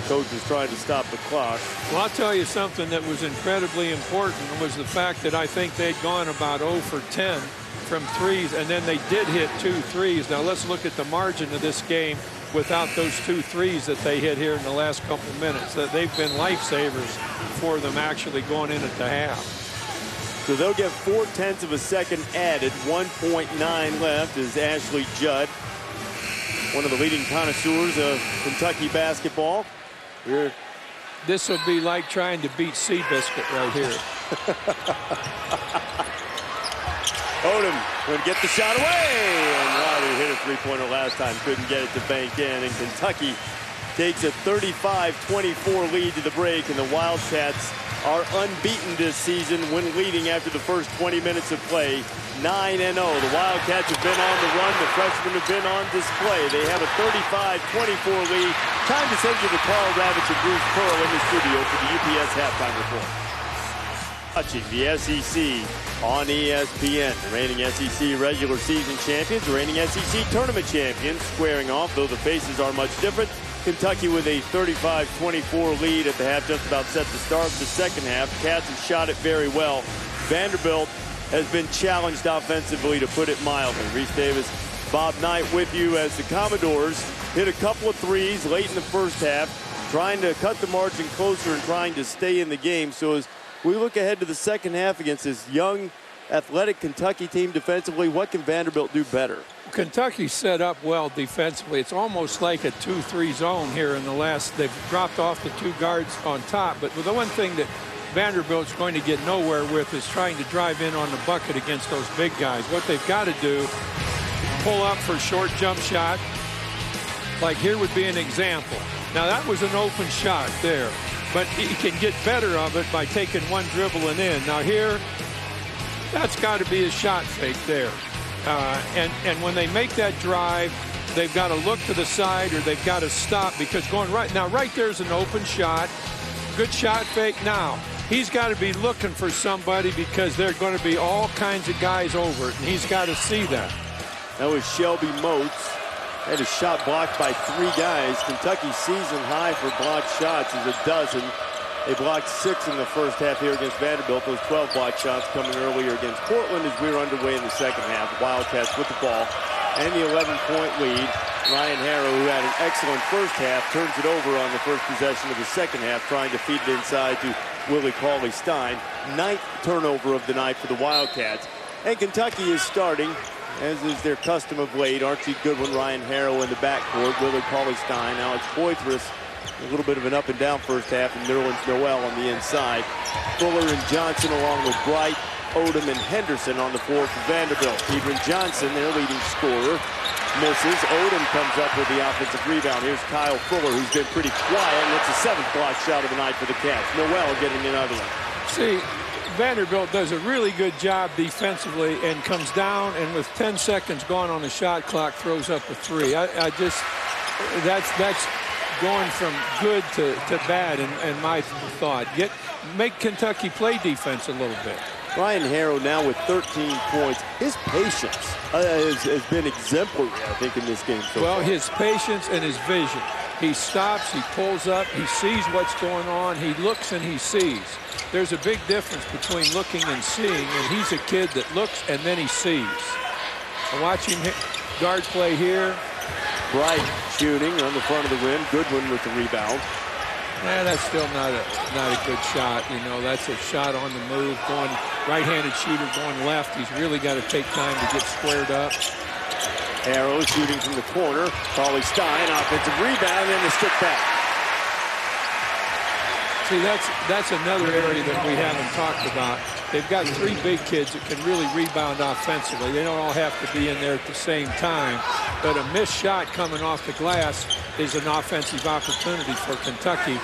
coach was trying to stop the clock. Well, I'll tell you something that was incredibly important was the fact that I think they'd gone about 0 for 10 from threes, and then they did hit 2 threes. Now let's look at the margin of this game without those 2 threes that they hit here in the last couple of minutes. That they've been lifesavers for them actually going in at the half. So they'll get 0.4 of a second added. 1.9 left as Ashley Judd, one of the leading connoisseurs of Kentucky basketball. This would be like trying to beat Seabiscuit right here. Odom would get the shot away, and Ryder hit a three-pointer last time, couldn't get it to bank in, and Kentucky takes a 35-24 lead to the break, and the Wildcats are unbeaten this season when leading after the first 20 minutes of play, 9-0. The Wildcats have been on the run. The freshmen have been on display. They have a 35-24 lead. Time to send you the Carl Ravitch and Bruce Pearl in the studio for the UPS halftime report. Watching the SEC on ESPN. The reigning SEC regular season champions, the reigning SEC tournament champions squaring off, though the faces are much different. Kentucky with a 35-24 lead at the half, just about set to start the second half. Cats have shot it very well. Vanderbilt has been challenged offensively, to put it mildly. Reese Davis, Bob Knight with you as the Commodores hit a couple of threes late in the first half, trying to cut the margin closer and trying to stay in the game. So as we look ahead to the second half against this young, athletic Kentucky team defensively, what can Vanderbilt do better? Kentucky set up well defensively. It's almost like a 2-3 zone here in the last. They've dropped off the 2 guards on top. But the one thing that Vanderbilt's going to get nowhere with is trying to drive in on the bucket against those big guys. What they've got to do, pull up for a short jump shot. Like here would be an example. Now that was an open shot there, but he can get better of it by taking one dribble and in. Now here, that's got to be a shot fake there. And when they make that drive, they've got to look to the side or they've got to stop, because going right now, right there's an open shot. Good shot fake. Now he's got to be looking for somebody, because there are going to be all kinds of guys over it, and he's got to see that. That was Shelby Moats. Had a shot blocked by 3 guys. Kentucky's season high for blocked shots is 12. They blocked 6 in the first half here against Vanderbilt. Those 12 blocked shots coming earlier against Portland as we were underway in the second half. The Wildcats with the ball and the 11-point lead. Ryan Harrow, who had an excellent first half, turns it over on the first possession of the second half, trying to feed it inside to Willie Cauley-Stein. 9th turnover of the night for the Wildcats. And Kentucky is starting as is their custom of late. Archie Goodwin, Ryan Harrow in the backcourt. Willard Cauley-Stein, Alex Poitras. A little bit of an up and down first half, and Nerlens Noel on the inside. Fuller and Johnson along with Bright, Odom, and Henderson on the floor for Vanderbilt. Adrian Johnson, their leading scorer, misses. Odom comes up with the offensive rebound. Here's Kyle Fuller, who's been pretty quiet, and it's a 7th block shot of the night for the Cats. Noel getting another one. See, Vanderbilt does a really good job defensively and comes down, and with 10 seconds gone on the shot clock, throws up a 3. That's going from good to bad in my thought. Make Kentucky play defense a little bit. Ryan Harrow now with 13 points. His patience has been exemplary, I think, in this game so far. His patience and his vision. He stops, he pulls up, he sees what's going on, he looks and he sees. There's a big difference between looking and seeing, and he's a kid that looks and then he sees. I watch him guard play here. Bright shooting on the front of the rim. Goodwin with the rebound. That's still not a good shot. You know, that's a shot on the move. Going right-handed shooter going left. He's really got to take time to get squared up. Harrow shooting from the corner. Cauley-Stein, offensive rebound, and the stick back. See, that's another area that we haven't talked about. They've got 3 big kids that can really rebound offensively. They don't all have to be in there at the same time. But a missed shot coming off the glass is an offensive opportunity for Kentucky,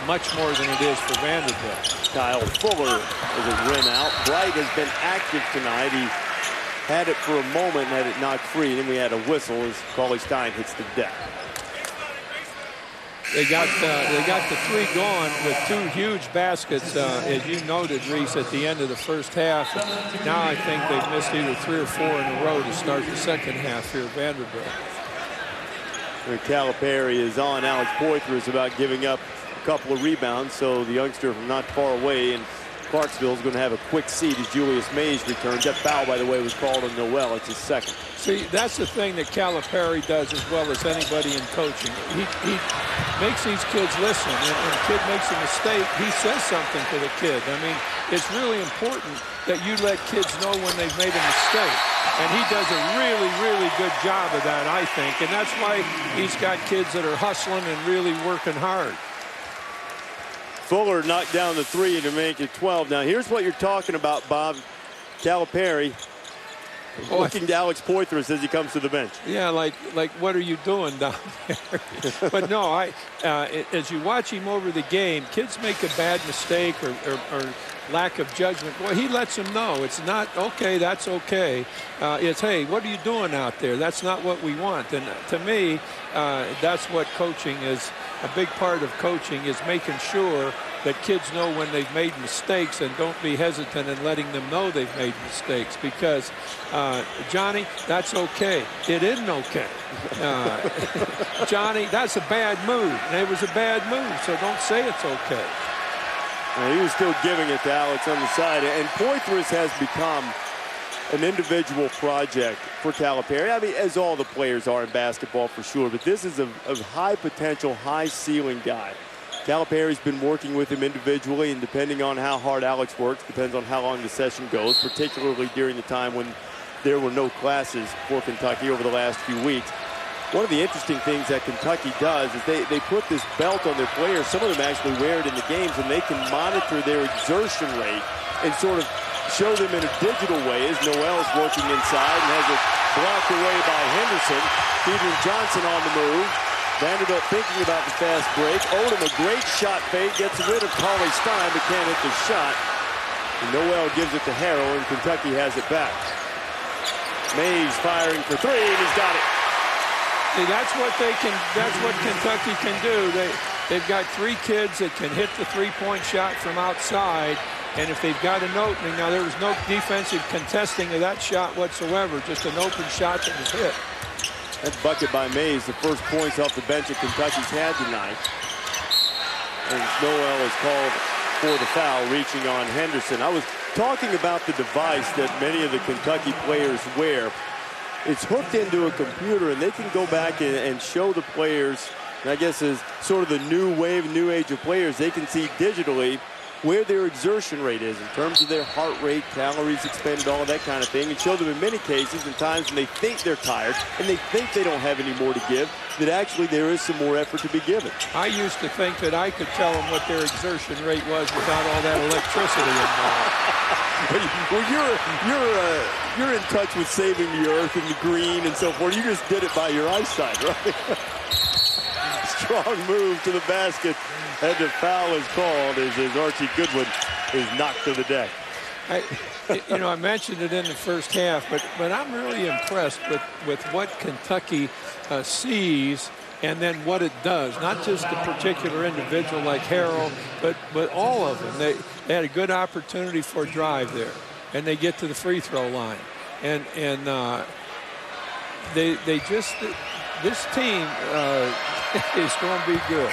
much more than it is for Vanderbilt. Kyle Fuller is a rim out. Bright has been active tonight. He had it for a moment and had it knocked free. Then we had a whistle as Cauley-Stein hits the deck. They got the 3 going with 2 huge baskets, as you noted, Reese, at the end of the first half. Now I think they've missed either 3 or 4 in a row to start the second half here at Vanderbilt. Where Calipari is on. Alex Poitras is about giving up a couple of rebounds, so the youngster from not far away in Clarksville is going to have a quick seat as Julius Mays returns. That foul, by the way, was called on Noel. It's his 2nd. See, that's the thing that Calipari does as well as anybody in coaching. He makes these kids listen, and when a kid makes a mistake, he says something to the kid. I mean, it's really important that you let kids know when they've made a mistake. And he does a really, really good job of that, I think. And that's why he's got kids that are hustling and really working hard. Fuller knocked down the 3 to make it 12. Now, here's what you're talking about, Bob. Calipari looking to Alex Poitras as he comes to the bench. Yeah, like what are you doing down there? But no, as you watch him over the game, kids make a bad mistake or lack of judgment. Well, he lets them know it's not okay. That's okay. It's, hey, what are you doing out there? That's not what we want. And to me, that's what coaching is. A big part of coaching is making sure that kids know when they've made mistakes and don't be hesitant in letting them know they've made mistakes, because Johnny, that's okay. It isn't okay. Johnny, that's a bad move. And it was a bad move, so don't say it's okay. Well, he was still giving it to Alex on the side, and Poitras has become an individual project for Calipari. I mean, as all the players are in basketball for sure, but this is a high potential, high ceiling guy. Calipari's been working with him individually, and depending on how hard Alex works, depends on how long the session goes, particularly during the time when there were no classes for Kentucky over the last few weeks. One of the interesting things that Kentucky does is they put this belt on their players. Some of them actually wear it in the games, and they can monitor their exertion rate and sort of show them in a digital way as Noel's working inside and has it blocked away by Henderson. Adrian Johnson on the move. Vanderbilt thinking about the fast break. Odom, a great shot fake, gets rid of Cauley-Stein, but can't hit the shot. And Noel gives it to Harrow, and Kentucky has it back. Mays firing for 3, and he's got it. See, that's what Kentucky can do. They've got 3 kids that can hit the 3-point shot from outside. And if they've got an opening, now there was no defensive contesting of that shot whatsoever, just an open shot that was hit. That bucket by Mays, the first points off the bench that Kentucky's had tonight. And Noel is called for the foul, reaching on Henderson. I was talking about the device that many of the Kentucky players wear. It's hooked into a computer, and they can go back and show the players, and I guess as sort of the new wave, new age of players, they can see digitally where their exertion rate is in terms of their heart rate, calories expended, all of that kind of thing, and show them in many cases, in times when they think they're tired and they think they don't have any more to give, that actually there is some more effort to be given. I used to think that I could tell them what their exertion rate was without all that electricity involved. Well, you're in touch with saving the earth and the green and so forth. You just did it by your eyesight, right? Strong move to the basket, and the foul is called as Archie Goodwin is knocked to the deck. I mentioned it in the first half, but I'm really impressed with what Kentucky sees and then what it does. Not just a particular individual like Harrow, but all of them. They had a good opportunity for a drive there, and they get to the free throw line, and they just, this team is going to be good.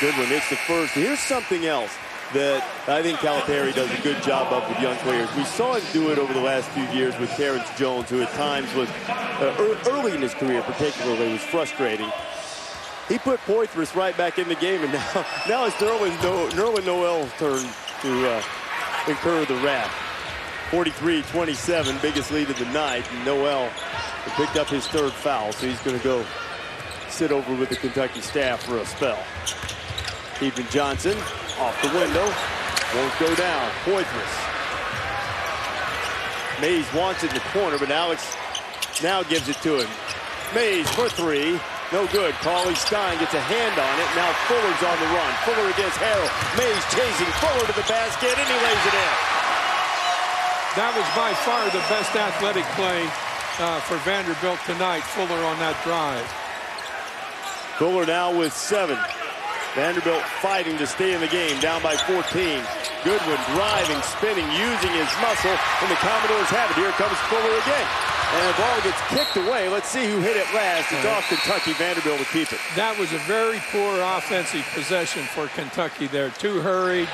Goodwin hits the first. Here's something else that I think Calipari does a good job of with young players. We saw him do it over the last few years with Terrence Jones, who at times was, early in his career particularly, was frustrating. He put Poitras right back in the game, and now it's Nerlens Noel's turn to incur the wrath. 43-27, biggest lead of the night, and Noel picked up his third foul, so he's going to go sit over with the Kentucky staff for a spell. Ethan Johnson off the window, won't go down. Poitras. Mays wants it in the corner, but Alex now gives it to him. Mays for three, no good. Cauley Stein gets a hand on it. Now Fuller's on the run. Fuller against Harrow. Mays chasing Fuller to the basket, and he lays it in. That was by far the best athletic play for Vanderbilt tonight. Fuller on that drive. Fuller now with 7. Vanderbilt fighting to stay in the game, down by 14. Goodwin driving, spinning, using his muscle, and the Commodores have it. Here comes Fuller again. And the ball gets kicked away. Let's see who hit it last. It's off Kentucky. Vanderbilt to keep it. That was a very poor offensive possession for Kentucky there. Too hurried,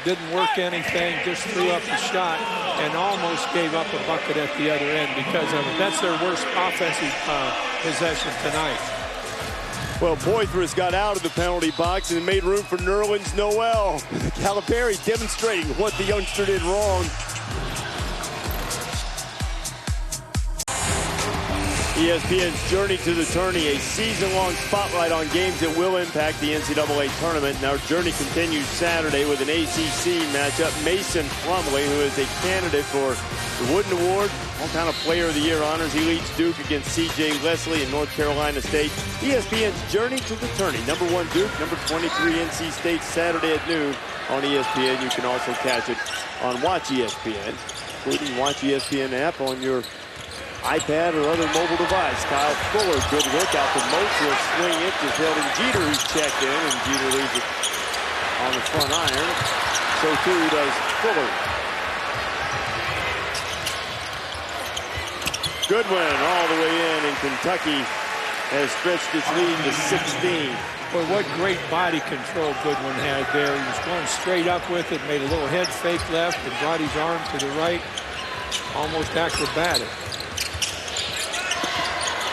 didn't work anything, just threw up the shot and almost gave up a bucket at the other end because of it. That's their worst offensive possession tonight. Well, Poitras got out of the penalty box and made room for Nerlens Noel. Calipari demonstrating what the youngster did wrong. ESPN's Journey to the Tourney, a season-long spotlight on games that will impact the NCAA tournament. And our journey continues Saturday with an ACC matchup. Mason Plumlee, who is a candidate for the Wooden Award, all-kind of Player of the Year honors. He leads Duke against C.J. Leslie in North Carolina State. ESPN's Journey to the Tourney. Number 1 Duke, number 23 NC State, Saturday at noon on ESPN. You can also catch it on Watch ESPN, including Watch ESPN app on your iPad or other mobile device. Kyle Fuller, good look out the most. He'll swing it to Sheldon Jeter, who's checked in, and Jeter leaves it on the front iron. So too does Fuller. Goodwin all the way in, and Kentucky has stretched its lead to 16. Boy, what great body control Goodwin had there. He was going straight up with it, made a little head fake left, and brought his arm to the right. Almost acrobatic.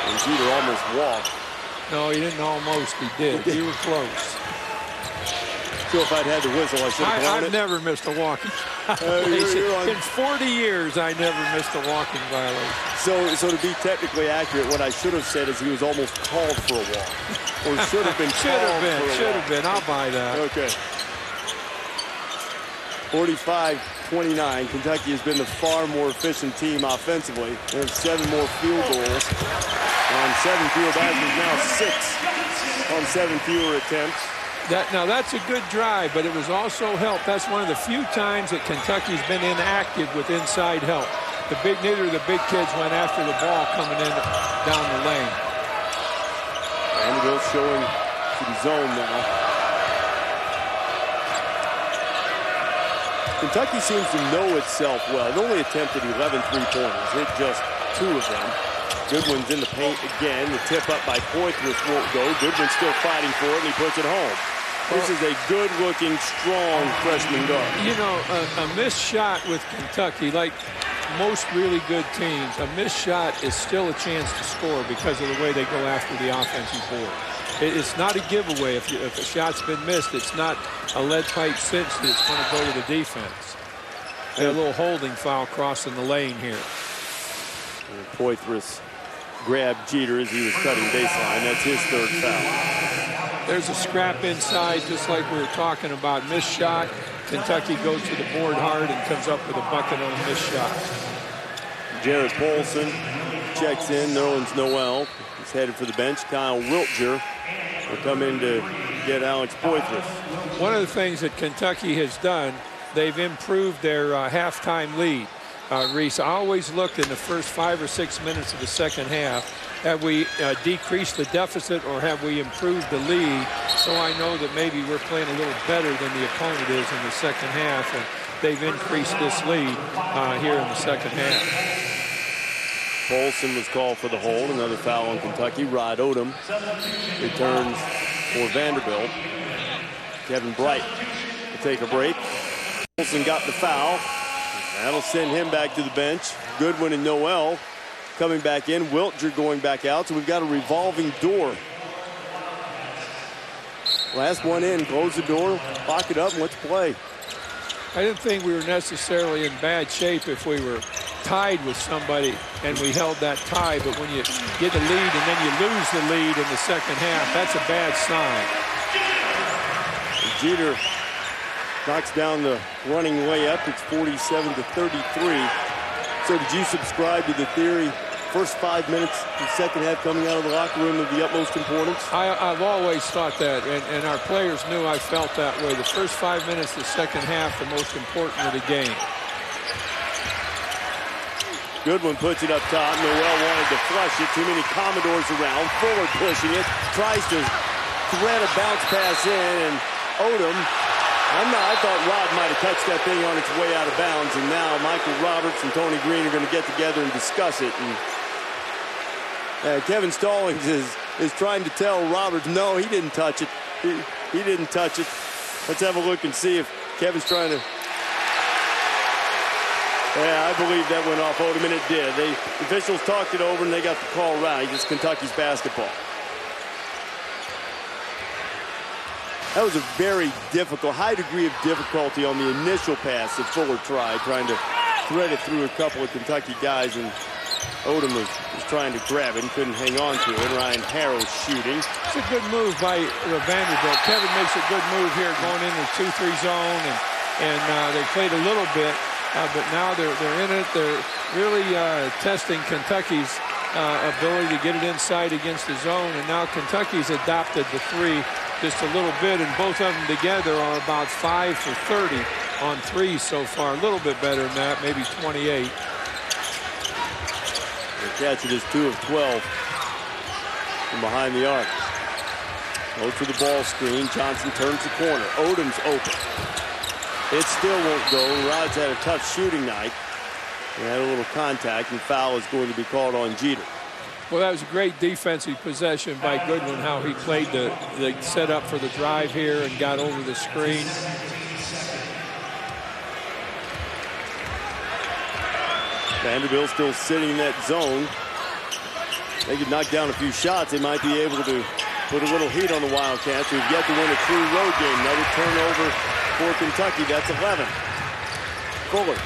And Jeter almost walked. No, he didn't almost. He did. You were close. So if I'd had the whistle, I should have blown it. I've never missed a walking violation. In 40 years, I never missed a walking violation. So to be technically accurate, what I should have said is he was almost called for a walk. Or should have been Should have been. I'll buy that. Okay. 45-29. Kentucky has been the far more efficient team offensively. They have 7 more field goals. On 7 fewer baskets, now 6 on 7 fewer attempts. Now that's a good drive, but it was also help. That's one of the few times that Kentucky's been inactive with inside help. Neither of the big kids went after the ball coming in down the lane. Vanderbilt showing to the zone now. Kentucky seems to know itself well. It only attempted 11 three-pointers. Hit just 2 of them. Goodwin's in the paint again. The tip up by Poitras won't go. Goodwin's still fighting for it, and he puts it home. This is a good-looking, strong freshman guard. You know, a missed shot with Kentucky, like most really good teams, a missed shot is still a chance to score because of the way they go after the offensive board. It's not a giveaway. If a shot's been missed, it's not a lead pipe cinch that it's going to go to the defense. And a little holding foul crossing the lane here. Poitras grabbed Jeter as he was cutting baseline. That's his third foul. There's a scrap inside, just like we were talking about. Missed shot. Kentucky goes to the board hard and comes up with a bucket on a missed shot. Jared Polson checks in. Nerlens Noel is headed for the bench. Kyle Wiltjer will come in to get Alex Poitras. One of the things that Kentucky has done, they've improved their halftime lead. Reese, I always looked in the first 5 or 6 minutes of the second half. Have we decreased the deficit or have we improved the lead? So I know that maybe we're playing a little better than the opponent is in the second half, and they've increased this lead here in the second half. Polson was called for the hold. Another foul on Kentucky. Rod Odom returns for Vanderbilt. Kevin Bright will take a break. Polson got the foul. That'll send him back to the bench. Goodwin and Noel coming back in. Wiltjer going back out. So we've got a revolving door. Last one in. Close the door. Lock it up and let's play. I didn't think we were necessarily in bad shape if we were tied with somebody and we held that tie, but when you get the lead and then you lose the lead in the second half, that's a bad sign. Jeter knocks down the running layup. It's 47-33. So did you subscribe to the theory, first 5 minutes of the second half coming out of the locker room of the utmost importance? I've always thought that, and our players knew I felt that way. The first 5 minutes of the second half, the most important of the game. Goodwin puts it up top. Noel wanted to flush it. Too many Commodores around. Fuller pushing it. Tries to thread a bounce pass in. And Odom, I thought Rod might have touched that thing on its way out of bounds. And now Michael Roberts and Tony Green are going to get together and discuss it. And Kevin Stallings is trying to tell Roberts, no, he didn't touch it. He didn't touch it. Let's have a look and see if Kevin's trying to... Yeah, I believe that went off Odom, and it did. The officials talked it over, and they got the call right. It's Kentucky's basketball. That was a very difficult, high degree of difficulty on the initial pass that Fuller tried, trying to thread it through a couple of Kentucky guys, and Odom was trying to grab it and couldn't hang on to it. Ryan Harrow shooting. It's a good move by Vanderbilt. Kevin makes a good move here going in the 2-3 zone, and they played a little bit. But now they're in it. They're really testing Kentucky's ability to get it inside against the zone. And now Kentucky's adopted the three just a little bit. And both of them together are about 5 for 30 on threes so far. A little bit better than that, maybe 28. The catch it is 2 of 12 from behind the arc. Goes to the ball screen. Johnson turns the corner. Odom's open. It still won't go. Rod's had a tough shooting night. He had a little contact, and foul is going to be called on Jeter. Well, that was a great defensive possession by Goodwin, how he played the setup for the drive here and got over the screen. Vanderbilt still sitting in that zone. They could knock down a few shots. They might be able to put a little heat on the Wildcats, who've yet to win a true road game. Another turnover for Kentucky. That's 11. Fuller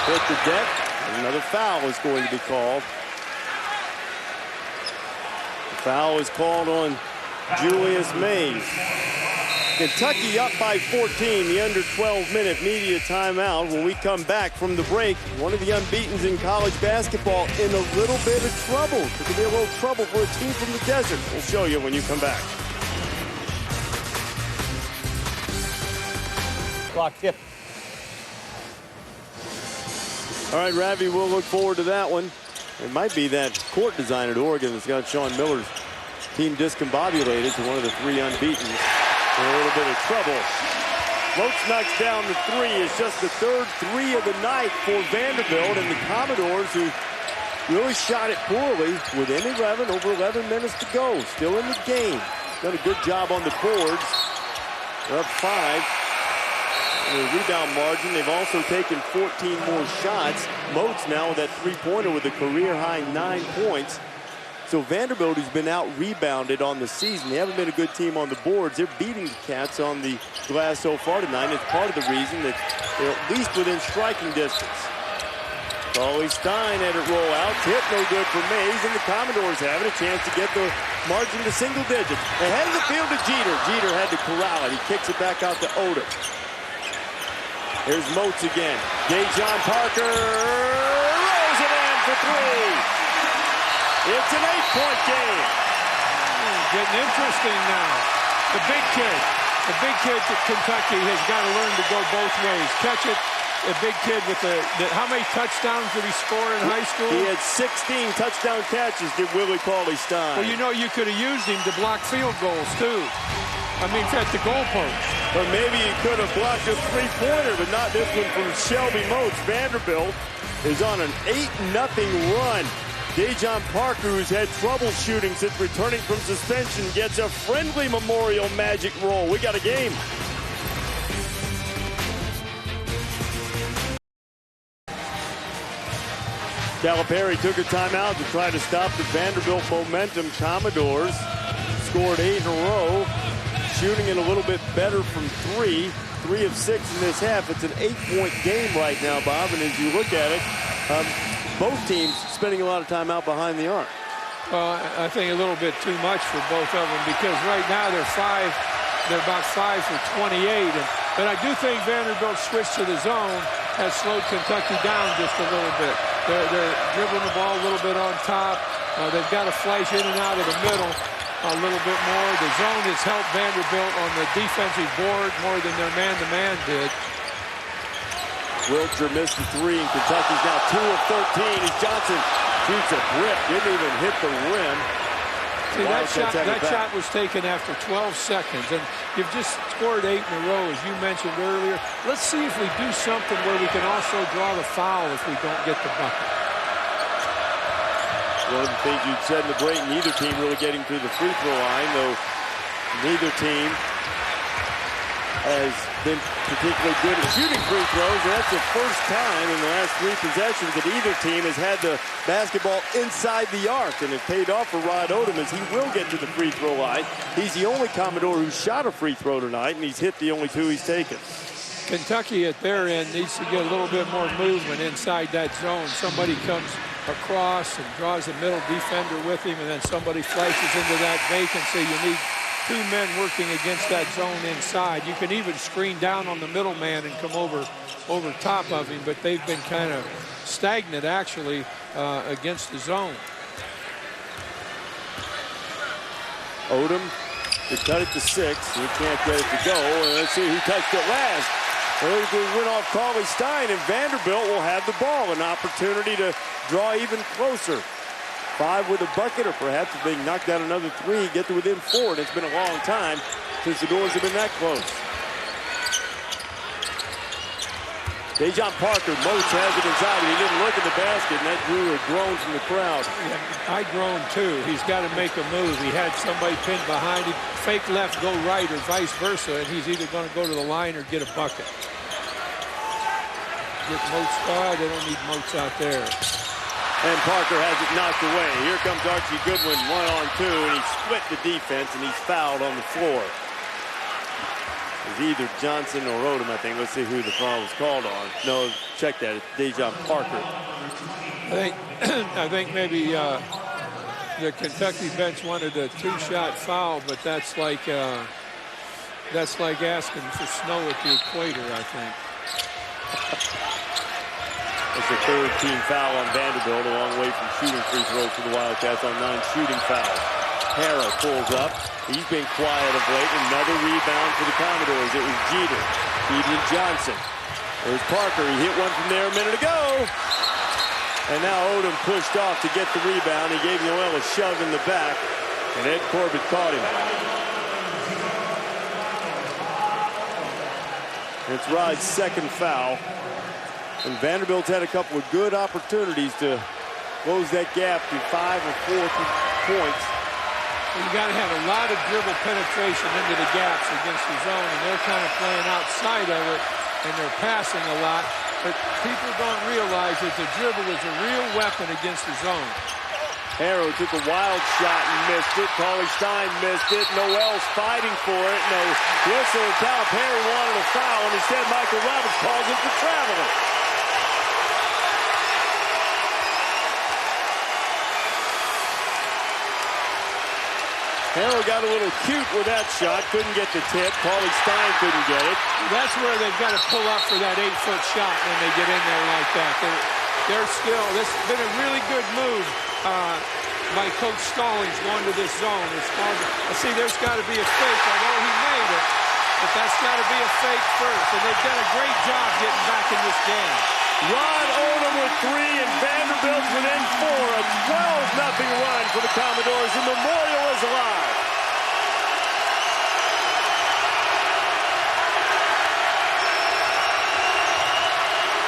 hit the deck. And another foul is going to be called. The foul is called on Julius Mays. Kentucky up by 14, the under 12-minute media timeout. When we come back from the break, one of the unbeatens in college basketball in a little bit of trouble. It could be a little trouble for a team from the desert. We'll show you when you come back. Clock tip. All right, Ravi, we'll look forward to that one. It might be that court design at Oregon that's got Sean Miller's team discombobulated to one of the three unbeatens. In a little bit of trouble. Lopes knocks down the three. It's just the third three of the night for Vanderbilt, and the Commodores, who really shot it poorly, within 11, over 11 minutes to go. Still in the game. Done a good job on the boards. They're up 5. in the rebound margin. They've also taken 14 more shots. Moats now with that three-pointer with a career-high 9 points. So Vanderbilt has been out-rebounded on the season. They haven't been a good team on the boards. They're beating the Cats on the glass so far tonight. It's part of the reason that they're at least within striking distance. Cauley Stein had it roll out. Tip no good for Mays, and the Commodores have it. A chance to get the margin to single digits. Ahead of the field to Jeter. Jeter had to corral it. He kicks it back out to Odom. Here's Moats again. Dejon Parker rolls it in for three. It's an 8-point game. Getting interesting now. The big kid at Kentucky has got to learn to go both ways. Catch it. A big kid with how many touchdowns did he score in high school? He had 16 touchdown catches, did Willie Cauley Stein. Well, you know, you could have used him to block field goals, too. I mean, at the goalpost. But maybe he could have blocked a three-pointer, but not this one from Shelby Moats. Vanderbilt is on an 8-0 run. Dejon Parker, who's had trouble shooting since returning from suspension, gets a friendly Memorial Magic roll. We got a game. Calipari took a timeout to try to stop the Vanderbilt momentum. Commodores scored 8 in a row, shooting it a little bit better from 3 of 6 in this half. It's an 8-point game right now, Bob, and as you look at it, both teams spending a lot of time out behind the arc. Well, I think a little bit too much for both of them, because right now they're about 5 for 28. But I do think Vanderbilt's switch to the zone has slowed Kentucky down just a little bit. They're dribbling the ball a little bit on top. They've got to flash in and out of the middle a little bit more. The zone has helped Vanderbilt on the defensive board more than their man-to-man did. Wiltshire missed the 3, and Kentucky's now 2 of 13 as Johnson shoots a brick. Didn't even hit the rim. See, that shot was taken after 12 seconds, and you've just scored 8 in a row, as you mentioned earlier. Let's see if we do something where we can also draw the foul if we don't get the bucket. One of the things you'd said in the break, neither team really getting to the free throw line, though neither team has been particularly good at shooting free throws, and that's the first time in the last 3 possessions that either team has had the basketball inside the arc, and it paid off for Rod Odom as he will get to the free throw line. He's the only Commodore who shot a free throw tonight, and he's hit the only 2 he's taken. Kentucky at their end needs to get a little bit more movement inside that zone. Somebody comes across and draws a middle defender with him, and then somebody flashes into that vacancy. You need 2 men working against that zone inside. You can even screen down on the middleman and come over top of him, but they've been kind of stagnant, actually, against the zone. Odom to cut it to 6. He can't get it to go. And let's see who touched it last. It went off Cauley Stein, and Vanderbilt will have the ball. An opportunity to draw even closer. 5 with a bucket, or perhaps if they knock down another 3, get to within 4. And it's been a long time since the doors have been that close. Dejon Parker, Moats has it inside, but he didn't look at the basket, and that drew a groan from the crowd. Yeah, I groaned too. He's got to make a move. He had somebody pinned behind him, fake left, go right, or vice versa, and he's either going to go to the line or get a bucket. Get Moats. They don't need Moats out there. And Parker has it knocked away. Here comes Archie Goodwin, 1-on-2, and he split the defense, and he's fouled on the floor. It's either Johnson or Odom, I think. Let's see who the foul was called on. No, check that. It's Dejon Parker. I think maybe the Kentucky bench wanted a 2-shot foul, but that's like asking for snow at the equator, I think. It's the 3rd team foul on Vanderbilt, a long way from shooting free throws for the Wildcats on 9 shooting fouls. Harrow pulls up. He's been quiet of late. Another rebound for the Commodores. It was Jeter. Keaton Johnson. There's Parker. He hit one from there a minute ago. And now Odom pushed off to get the rebound. He gave Noel a shove in the back. And Ed Corbett caught him. It's Rod's 2nd foul. And Vanderbilt's had a couple of good opportunities to close that gap to 5 or 4 points. You got to have a lot of dribble penetration into the gaps against the zone, and they're kind of playing outside of it. and they're passing a lot. But people don't realize that the dribble is a real weapon against the zone. Harrow took a wild shot and missed it. Stein missed it. Noel's fighting for it. No whistle and Calipari wanted a foul, and instead Michael Roberts calls him for traveling. Harrow got a little cute with that shot. Couldn't get the tip. Stein couldn't get it. That's where they've got to pull up for that 8-foot shot when they get in there like that. They're still, this has been a really good move by Coach Stallings going to this zone. It's called, see, there's got to be a fake, although he made it, but that's got to be a fake first. And they've done a great job getting back in this game. Rod Odom with 3, and Vanderbilt within 4. A 12-0 run for the Commodores, and Memorial is alive.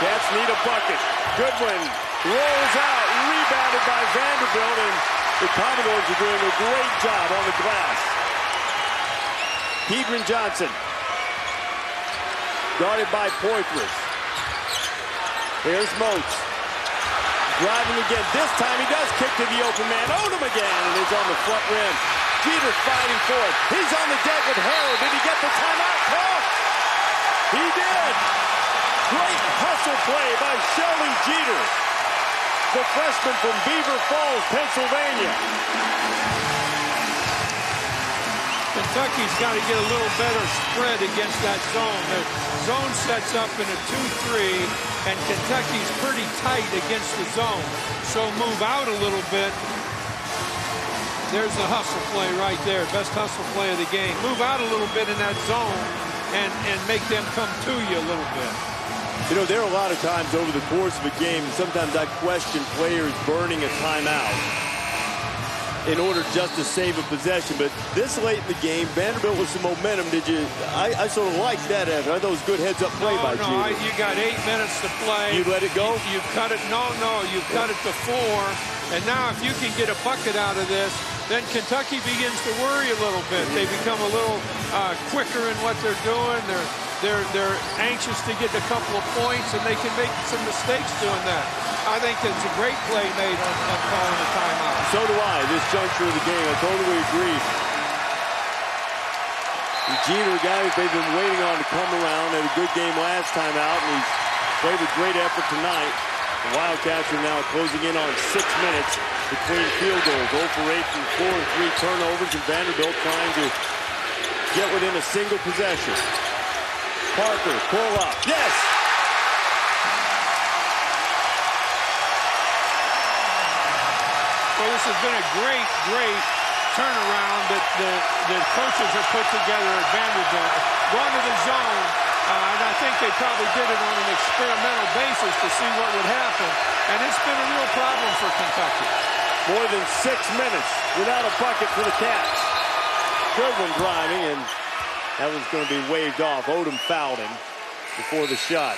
Cats need a bucket. Goodwin rolls out, rebounded by Vanderbilt, and the Commodores are doing a great job on the glass. Pedron Johnson, guarded by Poitras. Here's Moats. Driving again. This time he does kick to the open man. Odom again, and he's on the front rim. Jeter fighting for it. He's on the deck with Harrow. Did he get the timeout call? He did. Great hustle play by Sheldon Jeter, the freshman from Beaver Falls, Pennsylvania. Kentucky's got to get a little better spread against that zone. The zone sets up in a 2-3, and Kentucky's pretty tight against the zone. So move out a little bit. There's the hustle play right there. Best hustle play of the game. Move out a little bit in that zone and make them come to you a little bit. You know, there are a lot of times over the course of a game, sometimes I question players burning a timeout in order just to save a possession. But this late in the game, Vanderbilt with some momentum. I sort of like that effort. I thought it was good heads-up play by Jeter. You got 8 minutes to play. You let it go? You cut it. No, you cut it to 4. And now if you can get a bucket out of this, then Kentucky begins to worry a little bit. They become a little quicker in what they're doing. They're anxious to get a couple of points, and they can make some mistakes doing that. I think it's a great play made on calling a timeout. So do I, this juncture of the game. I totally agree. And Jeter, a guy that they've been waiting on to come around, had a good game last time out, and he's played with great effort tonight. The Wildcats are now closing in on 6 minutes between field goals. 0 for 8 from 4 and 3 turnovers, and Vanderbilt trying to get within a single possession. Parker, pull up. Yes! Well, this has been a great turnaround that the coaches have put together at Vanderbilt. Going to the zone, and I think they probably did it on an experimental basis to see what would happen. And it's been a real problem for Kentucky. More than 6 minutes without a bucket for the Cats. Goodwin driving, and that was going to be waved off. Odom fouled him before the shot.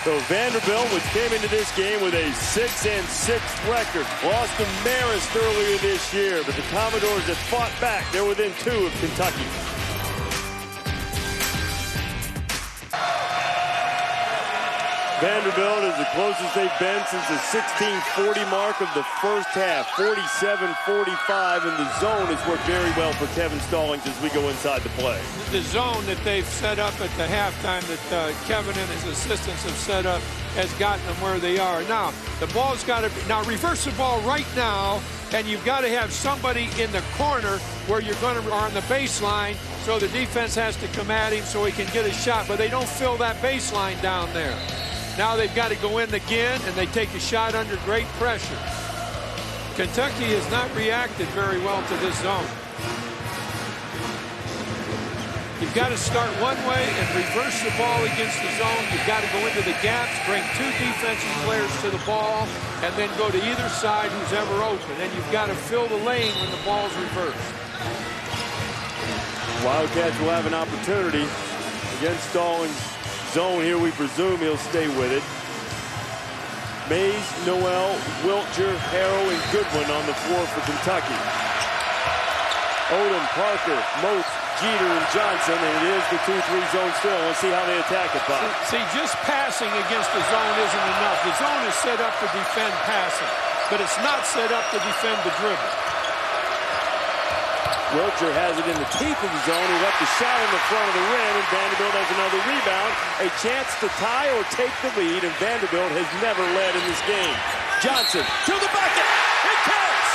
So Vanderbilt, which came into this game with a 6-6 record, lost to Marist earlier this year, but the Commodores have fought back. They're within 2 of Kentucky. Vanderbilt is the closest they've been since the 16:40 mark of the first half. 47-45, and the zone has worked very well for Kevin Stallings as we go inside the play. The zone that they've set up at the halftime that Kevin and his assistants have set up has gotten them where they are. Now, the ball's got to be, now reverse the ball right now, and you've got to have somebody in the corner where you're going to, or on the baseline, so the defense has to come at him so he can get a shot, but they don't fill that baseline down there. Now they've got to go in again, and they take a shot under great pressure. Kentucky has not reacted very well to this zone. You've got to start one way and reverse the ball against the zone. You've got to go into the gaps, bring 2 defensive players to the ball, and then go to either side who's ever open. And you've got to fill the lane when the ball's reversed. Wildcats will have an opportunity against Stallings' zone here. We presume he'll stay with it. Mays, Noel, Wiltshire, Harrow, and Goodwin on the floor for Kentucky. Odom, Parker, Moats, Jeter and Johnson, and it is the 2-3 zone still. Let's see how they attack it, Bob. See, just passing against the zone isn't enough. The zone is set up to defend passing, but it's not set up to defend the dribble. Wilcher has it in the teeth of the zone. He left the shot in the front of the rim, and Vanderbilt has another rebound. A chance to tie or take the lead, and Vanderbilt has never led in this game. Johnson to the bucket. It counts!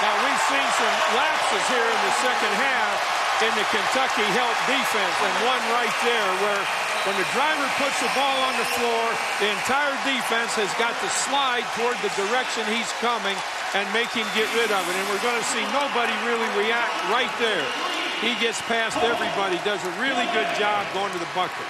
Now, we've seen some lapses here in the second half in the Kentucky help defense, and one right there where when the driver puts the ball on the floor, the entire defense has got to slide toward the direction he's coming and make him get rid of it. And we're going to see nobody really react right there. He gets past everybody, does a really good job going to the bucket.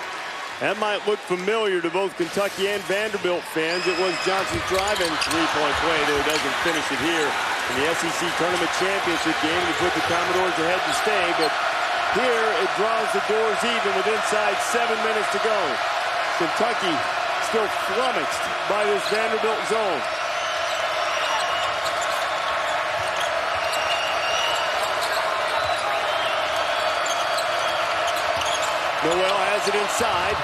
That might look familiar to both Kentucky and Vanderbilt fans. It was Johnson's drive and three-point play, though he doesn't finish it here in the SEC Tournament Championship game to put the Commodores ahead to stay. But here it draws the doors even with inside 7 minutes to go. Kentucky still flummoxed by this Vanderbilt zone. Noel has it inside.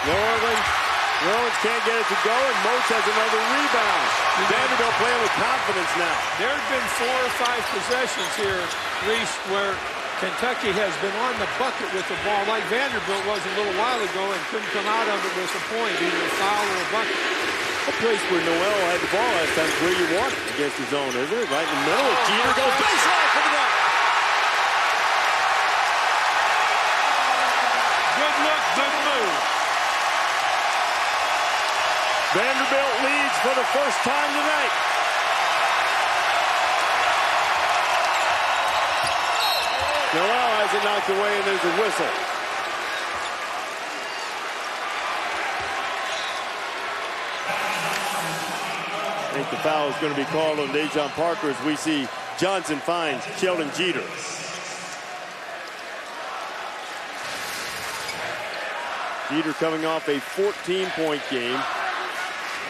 Nerlens can't get it to go, and Moats has another rebound. Vanderbilt playing with confidence now. There have been 4 or 5 possessions here, Reese, where Kentucky has been on the bucket with the ball like Vanderbilt was a little while ago and couldn't come out of it with a point, either a foul or a bucket. A place where Noel had the ball last time is where you want it against his own, isn't it? Right in the middle. Jeter goes baseline for the dunk. Good look, good move. Vanderbilt leads for the first time tonight. Noel has it knocked away, and there's a whistle. I think the foul is going to be called on Dejon Parker as we see Johnson finds Sheldon Jeter. Jeter coming off a 14-point game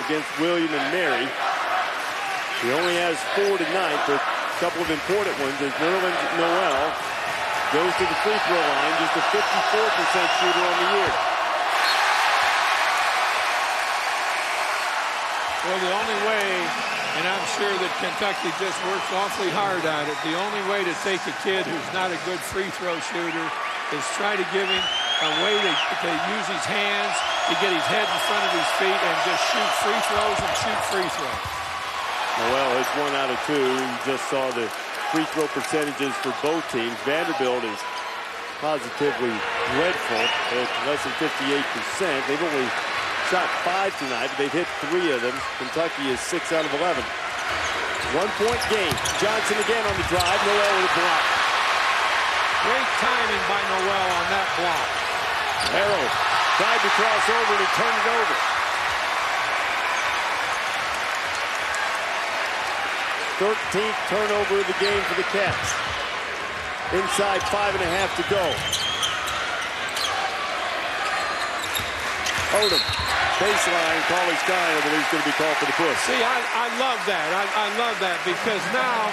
against William and Mary. He only has 4 tonight, but a couple of important ones as Nerlens Noel goes to the free throw line, just a 54% shooter on the year. Well, the only way, and I'm sure that Kentucky just works awfully hard at it, the only way to take a kid who's not a good free throw shooter is try to give him a way to use his hands, to get his head in front of his feet and just shoot free throws and shoot free throws. Noel is 1 out of 2. You just saw the free throw percentages for both teams. Vanderbilt is positively dreadful at less than 58%. They've only shot 5 tonight, but they've hit 3 of them. Kentucky is 6 out of 11. 1-point game. Johnson again on the drive. Noel with a block. Great timing by Noel on that block. Harrow tried to cross over and he turned it over. 13th turnover of the game for the Cats. Inside 5.5 to go. Odom, baseline, Cauley Stein, I believe, is going to be called for the push. See, I love that. I love that because now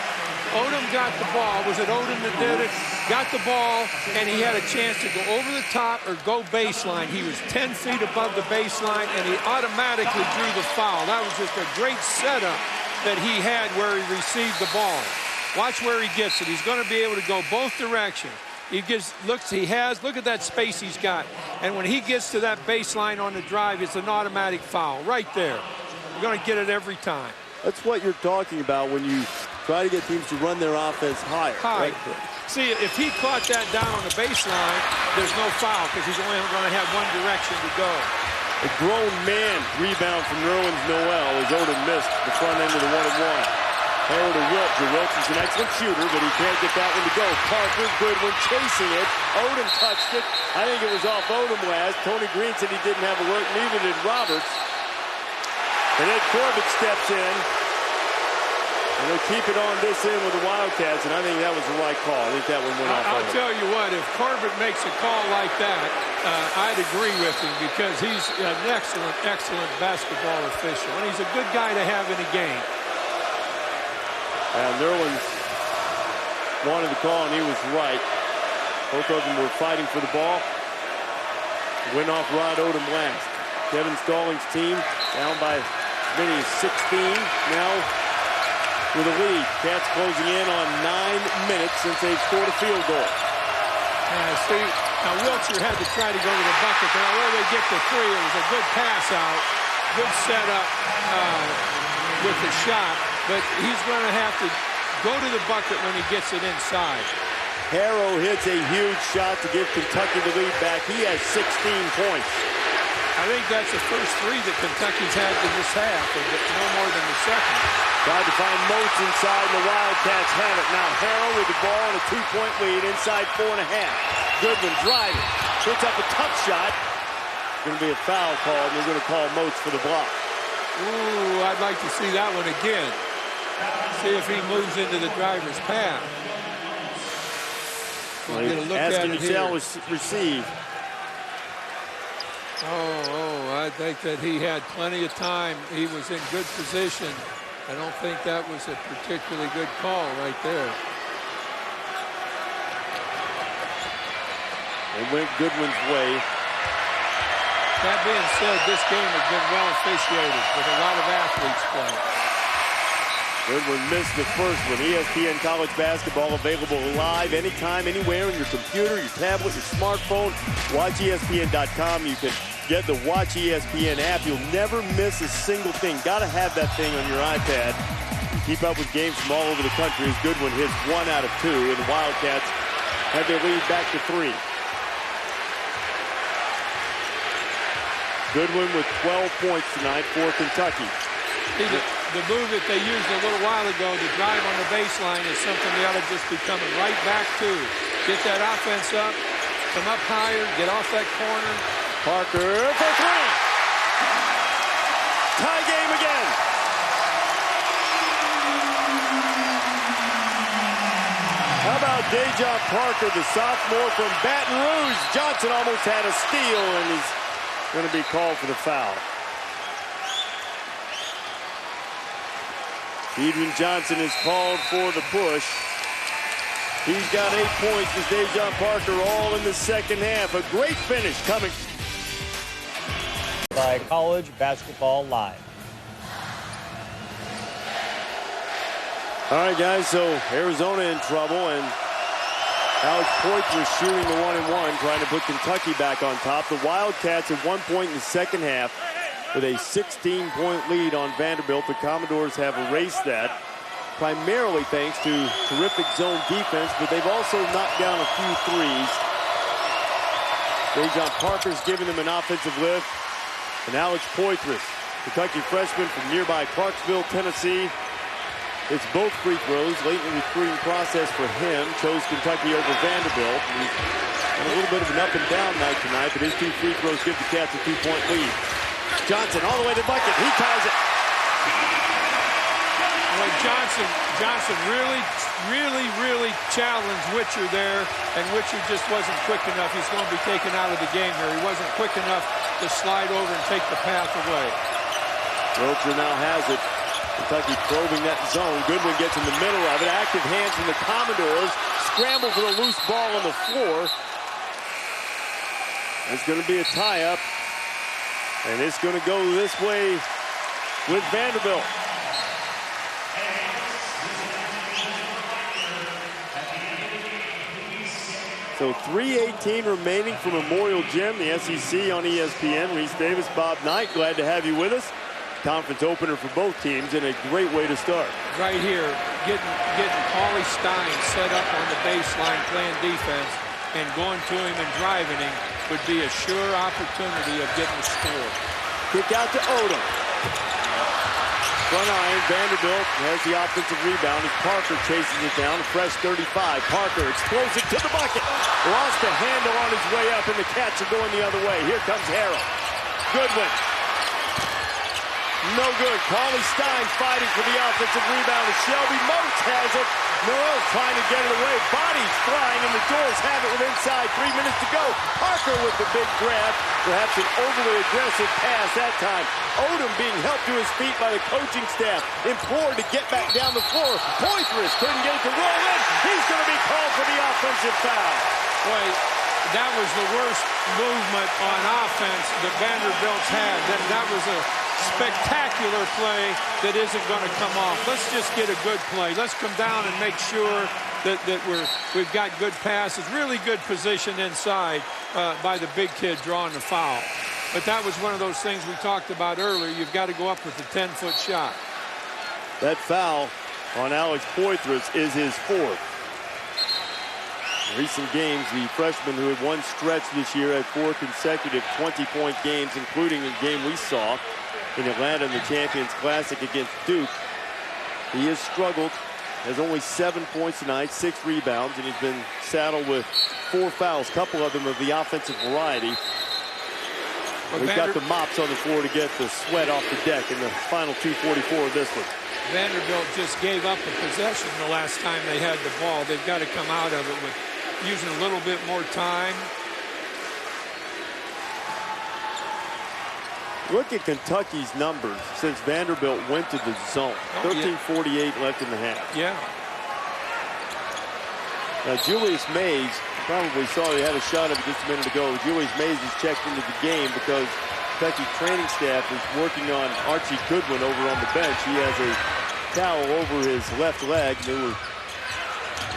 Odom got the ball. Was it Odom that did it? Got the ball, and he had a chance to go over the top or go baseline. He was 10 feet above the baseline, and he automatically drew the foul. That was just a great setup that he had where he received the ball. Watch where he gets it. He's going to be able to go both directions. Look at that space he's got. And when he gets to that baseline on the drive, it's an automatic foul right there. You're going to get it every time. That's what you're talking about when you try to get teams to run their offense higher. Right? See, if he caught that down on the baseline, there's no foul because he's only going to have one direction to go. A grown man rebound from Nerlens Noel as Odom missed the front end of the 1-and-1. Harrow to Wilcher. Wilcher's an excellent shooter, but he can't get that one to go. Parker, Goodwin chasing it. Odom touched it. I think it was off Odom last. Tony Green said he didn't have a work, neither did Roberts. And then Corbett steps in. And they'll keep it on this end with the Wildcats, and I think that was the right call. I think that one went off. I'll tell you what, if Corbett makes a call like that, I'd agree with him because he's an excellent, excellent basketball official, and he's a good guy to have in a game. And Nerlens wanted the call, and he was right. Both of them were fighting for the ball. Went off Rod Odom last. Kevin Stallings' team down by as many as 16 now with a lead. Cats closing in on 9 minutes since they've scored a field goal. See, now Wiltshire had to try to go to the bucket. Now where they get the three, it was a good pass out, good setup with the shot, but he's going to have to go to the bucket when he gets it inside. Harrow hits a huge shot to give Kentucky the lead back. He has 16 points. I think that's the first three that Kentucky's had in this half, and no more than the second. Tried to find Moats inside, and the Wildcats have it. Now Harrow with the ball and a 2-point lead inside 4.5. Goodwin driving. Puts up a tough shot. Going to be a foul call, and they're going to call Moats for the block. Ooh, I'd like to see that one again. See if he moves into the driver's path. We'll get a look at it here. Was received. I think that he had plenty of time. He was in good position. I don't think that was a particularly good call right there. It went Goodwin's way. That being said, this game has been well officiated with a lot of athletes playing. Goodwin missed the first one. ESPN College Basketball available live anytime, anywhere on your computer, your tablet, your smartphone. WatchESPN.com. You can get the Watch ESPN app. You'll never miss a single thing. Got to have that thing on your iPad. Keep up with games from all over the country as Goodwin hits 1 out of 2, and the Wildcats have their lead back to 3. Goodwin with 12 points tonight for Kentucky. See, the move that they used a little while ago to drive on the baseline is something they ought to just be coming right back to. Get that offense up, come up higher, get off that corner. Parker for 3. Tie game again. How about Dejon Parker, the sophomore from Baton Rouge? Johnson almost had a steal and is going to be called for the foul. Adrian Johnson is called for the push. He's got 8 points with Dejon Parker all in the second half. A great finish coming by College Basketball Live. All right, guys, so Arizona in trouble, and Alex Poitras shooting the 1-and-1, trying to put Kentucky back on top. The Wildcats at 1 point in the second half with a 16-point lead on Vanderbilt. The Commodores have erased that, primarily thanks to terrific zone defense, but they've also knocked down a few threes. Dejon Parker's giving them an offensive lift. And Alex Poitras, Kentucky freshman from nearby Clarksville, Tennessee. It's both free throws. Late in the recruiting process for him. Chose Kentucky over Vanderbilt. He's had a little bit of an up and down night tonight, but his 2 free throws give the Cats a 2-point lead. Johnson all the way to the bucket. He ties it. Well, Johnson really challenged Witcher there, and Witcher just wasn't quick enough. He's going to be taken out of the game here. He wasn't quick enough to slide over and take the path away. Wiltshire now has it. Kentucky probing that zone. Goodwin gets in the middle of it. Active hands from the Commodores. Scramble for the loose ball on the floor. It's going to be a tie-up. And it's going to go this way with Vanderbilt. So 3:18 remaining for Memorial Gym, the SEC on ESPN. Reese Davis, Bob Knight, glad to have you with us. Conference opener for both teams and a great way to start. Right here, getting Paulie Stein set up on the baseline playing defense and going to him and driving him would be a sure opportunity of getting a score. Kick out to Odom. Front iron, Vanderbilt has the offensive rebound as Parker chases it down. A fresh 35. Parker explosive to the bucket. Lost the handle on his way up, and the Cats are going the other way. Here comes Harrow. Goodwin. No good. Paulie Stein fighting for the offensive rebound. And Shelby Moats has it. Noel trying to get it away. Bodies flying, and the Doors have it with inside 3 minutes to go. Parker with the big grab. Perhaps an overly aggressive pass that time. Odom being helped to his feet by the coaching staff. Implored to get back down the floor. Poitras couldn't get it to roll in. He's going to be called for the offensive foul. Boy, that was the worst movement on offense that Vanderbilt's had. That was a spectacular play that isn't going to come off. Let's just get a good play. Let's come down and make sure that we've got good passes, really good position inside by the big kid drawing the foul. But that was one of those things we talked about earlier. You've got to go up with a 10-foot shot. That foul on Alex Poitras is his fourth. In recent games, the freshman who had one stretch this year had 4 consecutive 20-point games, including a game we saw in Atlanta in the Champions Classic against Duke. He has struggled, has only 7 points tonight, 6 rebounds, and he's been saddled with 4 fouls, a couple of them of the offensive variety. We've got the mops on the floor to get the sweat off the deck in the final 2:44 of this one. Vanderbilt just gave up a possession the last time they had the ball. They've got to come out of it with using a little bit more time. Look at Kentucky's numbers since Vanderbilt went to the zone. 13:48 left in the half. Yeah. Now Julius Mays, probably saw he had a shot of it just a minute ago. Julius Mays is checked into the game because Kentucky training staff is working on Archie Goodwin over on the bench. He has a towel over his left leg. I don't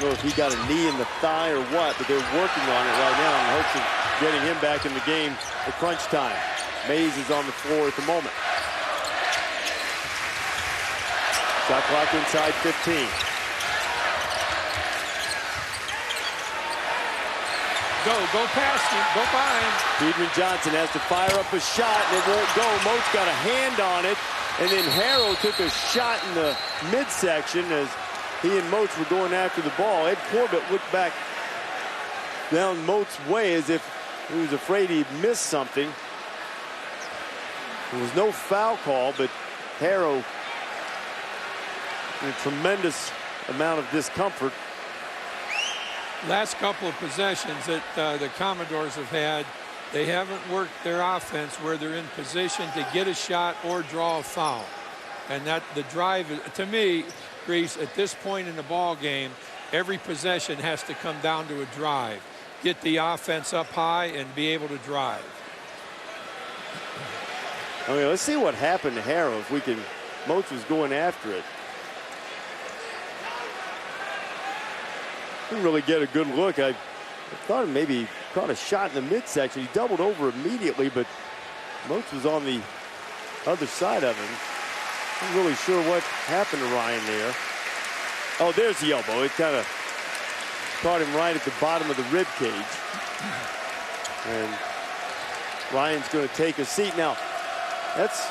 know if he got a knee in the thigh or what, but they're working on it right now in hopes of getting him back in the game at crunch time. Mays is on the floor at the moment. Shot clock inside 15. Go past him, go by him. Deidre Johnson has to fire up a shot, and it won't go. Moats got a hand on it, and then Harrow took a shot in the midsection as he and Moats were going after the ball. Ed Corbett looked back down Moats' way as if he was afraid he'd missed something. There was no foul call, but Harrow in a tremendous amount of discomfort. Last couple of possessions that the Commodores have had, they haven't worked their offense where they're in position to get a shot or draw a foul. And that the drive, to me, Reese, at this point in the ball game, every possession has to come down to a drive. Get the offense up high and be able to drive. Okay, let's see what happened to Harrow if we can. Moats was going after it. Didn't really get a good look. I thought maybe caught a shot in the midsection. He doubled over immediately, but Moats was on the other side of him. Not really sure what happened to Ryan there. Oh, there's the elbow. It kind of caught him right at the bottom of the rib cage. And Ryan's going to take a seat. Now, that's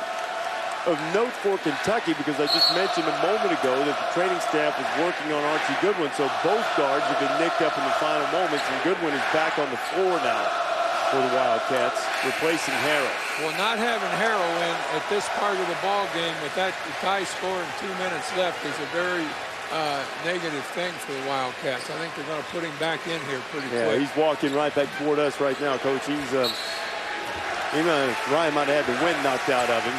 of note for Kentucky because I just mentioned a moment ago that the training staff is working on Archie Goodwin. So both guards have been nicked up in the final moments, and Goodwin is back on the floor now for the Wildcats, replacing Harrow. Well, not having Harrow in at this part of the ball game with that tie score and 2 minutes left is a very negative thing for the Wildcats. I think they're going to put him back in here pretty quick. Yeah, he's walking right back toward us right now, Coach. He's Ryan might have had the wind knocked out of him.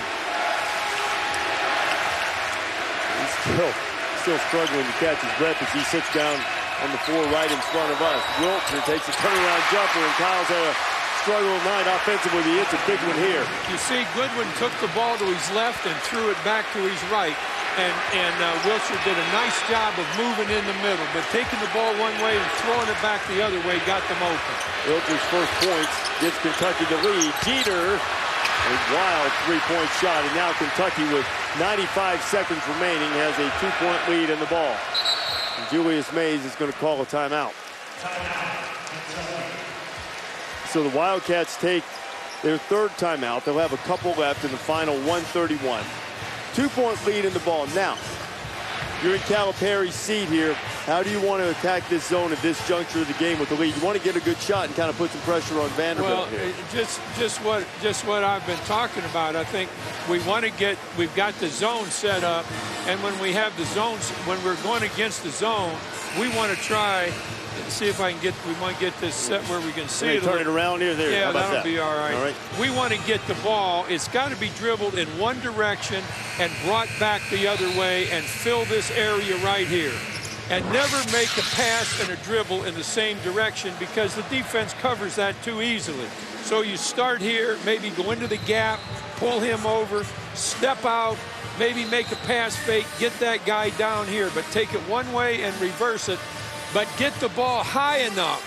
Still struggling to catch his breath as he sits down on the floor right in front of us. Wiltshire takes a turnaround jumper, and Kyle's had a struggle tonight offensively. He hits a big one here. You see, Goodwin took the ball to his left and threw it back to his right. And Wiltshire did a nice job of moving in the middle, but taking the ball one way and throwing it back the other way got them open. Wiltshire's first points gives Kentucky the lead. Jeter, a wild three-point shot, and now Kentucky with 95 seconds remaining has a 2-point lead in the ball. And Julius Mays is going to call a timeout. So the Wildcats take their third timeout. They'll have a couple left in the final 1:31. 2-point lead in the ball. Now, you're in Calipari's seat here, how do you want to attack this zone at this juncture of the game with the lead? You want to get a good shot and kind of put some pressure on Vanderbilt here. Just what I've been talking about. I think we've got the zone set up, and when we have the zones, when we're going against the zone, we want to try. See if we might get this set where we can see it. Turn it around here. There. Yeah, that'll be all right. All right. We want to get the ball. It's got to be dribbled in one direction and brought back the other way and fill this area right here. And never make a pass and a dribble in the same direction because the defense covers that too easily. So you start here, maybe go into the gap, pull him over, step out, maybe make a pass fake, get that guy down here, but take it one way and reverse it. But get the ball high enough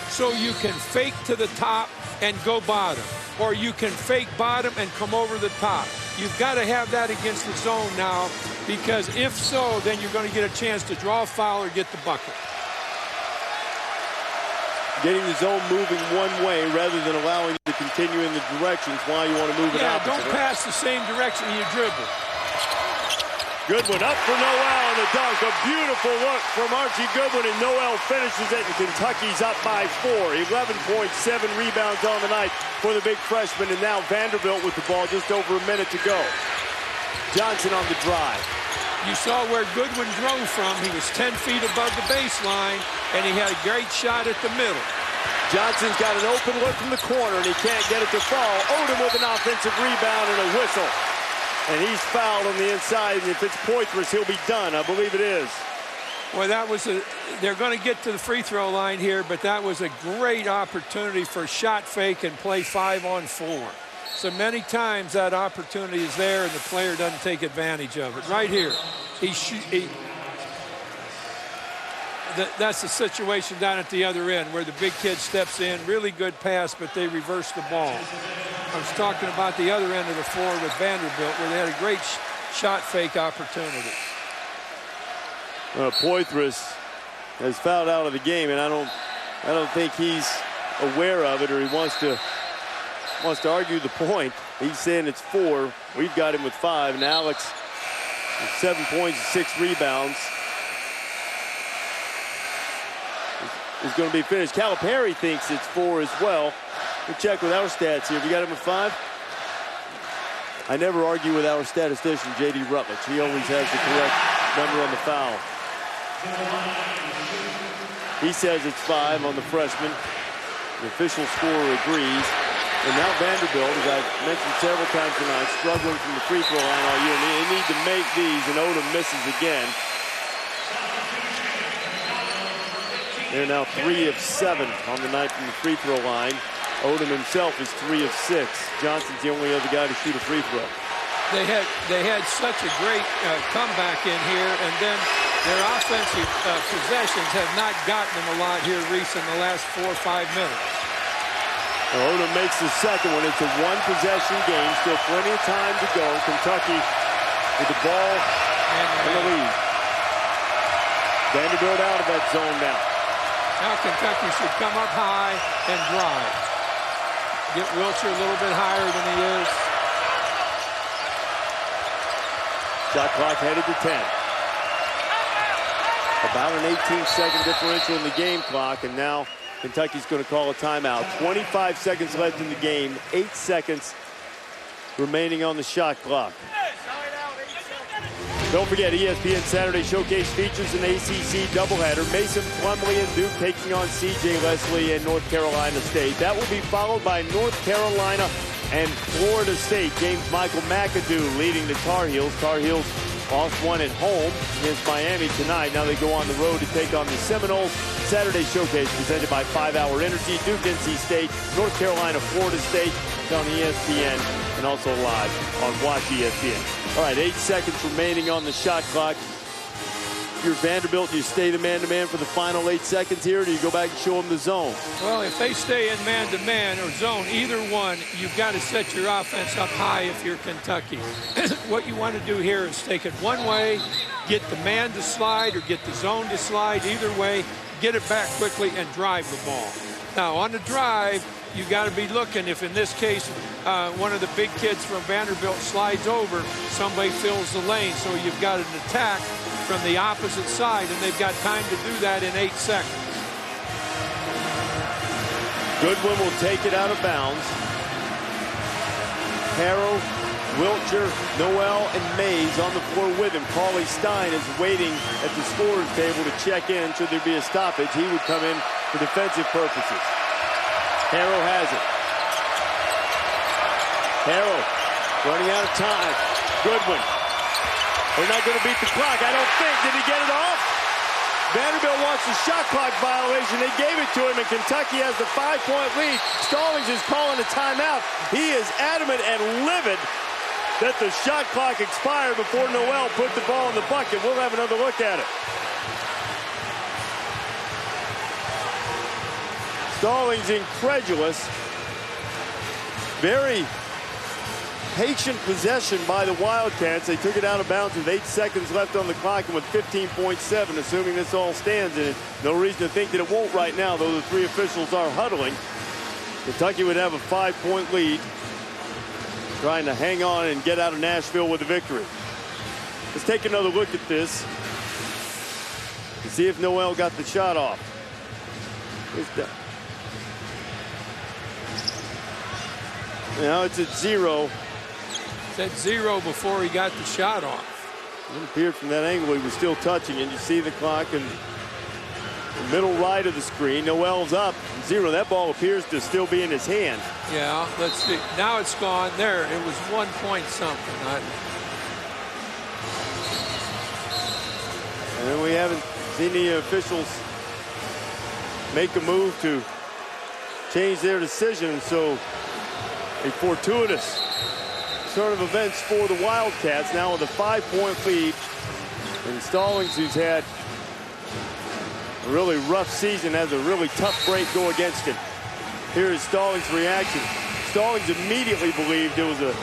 so you can fake to the top and go bottom. Or you can fake bottom and come over the top. You've got to have that against the zone now, because if so, then you're going to get a chance to draw a foul or get the bucket. Getting the zone moving one way rather than allowing you to continue in the directions why you want to move it opposite. Yeah, don't pass the same direction you dribble. Goodwin up for Noel and a dunk. A beautiful look from Archie Goodwin, and Noel finishes it, and Kentucky's up by 4. 11.7 rebounds on the night for the big freshman, and now Vanderbilt with the ball, just over a minute to go. Johnson on the drive. You saw where Goodwin drove from. He was 10 feet above the baseline, and he had a great shot at the middle. Johnson's got an open look from the corner, and he can't get it to fall. Odom with an offensive rebound and a whistle. And he's fouled on the inside, and if it's Poitras, he'll be done. I believe it is. Well, they're going to get to the free throw line here, but that was a great opportunity for shot fake and play 5-on-4. So many times that opportunity is there, and the player doesn't take advantage of it. Right here, that's the situation down at the other end where the big kid steps in, really good pass, but they reverse the ball. I was talking about the other end of the floor with Vanderbilt where they had a great shot fake opportunity. Poitras has fouled out of the game, and I don't think he's aware of it, or he wants to argue the point. He's saying it's 4. We've got him with 5, and Alex with 7 points and 6 rebounds is going to be finished. Calipari thinks it's 4 as well. We'll check with our stats here. We got him at 5. I never argue with our statistician, J.D. Rutledge. He always has the correct number on the foul. He says it's 5 on the freshman. The official scorer agrees. And now Vanderbilt, as I've mentioned several times tonight, struggling from the free throw line all year. And they need to make these, and Odom misses again. They're now 3 of 7 on the night from the free throw line. Odom himself is 3 of 6. Johnson's the only other guy to shoot a free throw. They had such a great comeback in here, and then their offensive possessions have not gotten them a lot here, Reese, in the last 4 or 5 minutes. Odom makes the second one. It's a one-possession game. Still plenty of time to go. Kentucky with the ball and the lead. Vanderbilt out of that zone now. Now Kentucky should come up high and drive. Get Wiltshire a little bit higher than he is. Shot clock headed to 10. About an 18-second differential in the game clock, and now Kentucky's going to call a timeout. 25 seconds left in the game. 8 seconds remaining on the shot clock. Don't forget, ESPN Saturday Showcase features an ACC doubleheader. Mason Plumlee and Duke taking on C.J. Leslie and North Carolina State. That will be followed by North Carolina and Florida State. James Michael McAdoo leading the Tar Heels. Tar Heels lost one at home against Miami tonight. Now they go on the road to take on the Seminoles. Saturday Showcase presented by 5 Hour Energy. Duke, NC State, North Carolina, Florida State. It's on ESPN and also live on Watch ESPN. All right, 8 seconds remaining on the shot clock. If you're Vanderbilt, do you stay the man-to-man for the final 8 seconds here, or do you go back and show them the zone? Well, if they stay in man-to-man or zone, either one, you've got to set your offense up high if you're Kentucky. What you want to do here is take it one way, get the man to slide or get the zone to slide. Either way, get it back quickly and drive the ball. Now, on the drive, you got to be looking. If in this case, one of the big kids from Vanderbilt slides over, somebody fills the lane. So you've got an attack from the opposite side, and they've got time to do that in 8 seconds. Goodwin will take it out of bounds. Harrow, Wiltshire, Noel, and Mays on the floor with him. Cauley Stein is waiting at the scorer's table to check in. Should there be a stoppage, he would come in for defensive purposes. Harrow has it. Harrow running out of time. Goodwin. They're not going to beat the clock, I don't think. Did he get it off? Vanderbilt wants a shot clock violation. They gave it to him, and Kentucky has the 5-point lead. Stallings is calling a timeout. He is adamant and livid that the shot clock expired before Noel put the ball in the bucket. We'll have another look at it. Stallings incredulous. Very patient possession by the Wildcats. They took it out of bounds with 8 seconds left on the clock and with 15.7, assuming this all stands. And no reason to think that it won't right now, though the 3 officials are huddling. Kentucky would have a 5-point lead, trying to hang on and get out of Nashville with a victory. Let's take another look at this to see if Noel got the shot off. Now it's at 0. It's at 0 before he got the shot off. It appeared from that angle he was still touching, and you see the clock in the middle right of the screen. Noel's up 0. That ball appears to still be in his hand. Yeah, let's see. Now it's gone. There, it was 1 point something. And we haven't seen the officials make a move to change their decision, so a fortuitous sort of events for the Wildcats now with a 5-point lead. And Stallings, who's had a really rough season, has a really tough break go against him. Here is Stallings' reaction. Stallings immediately believed it was a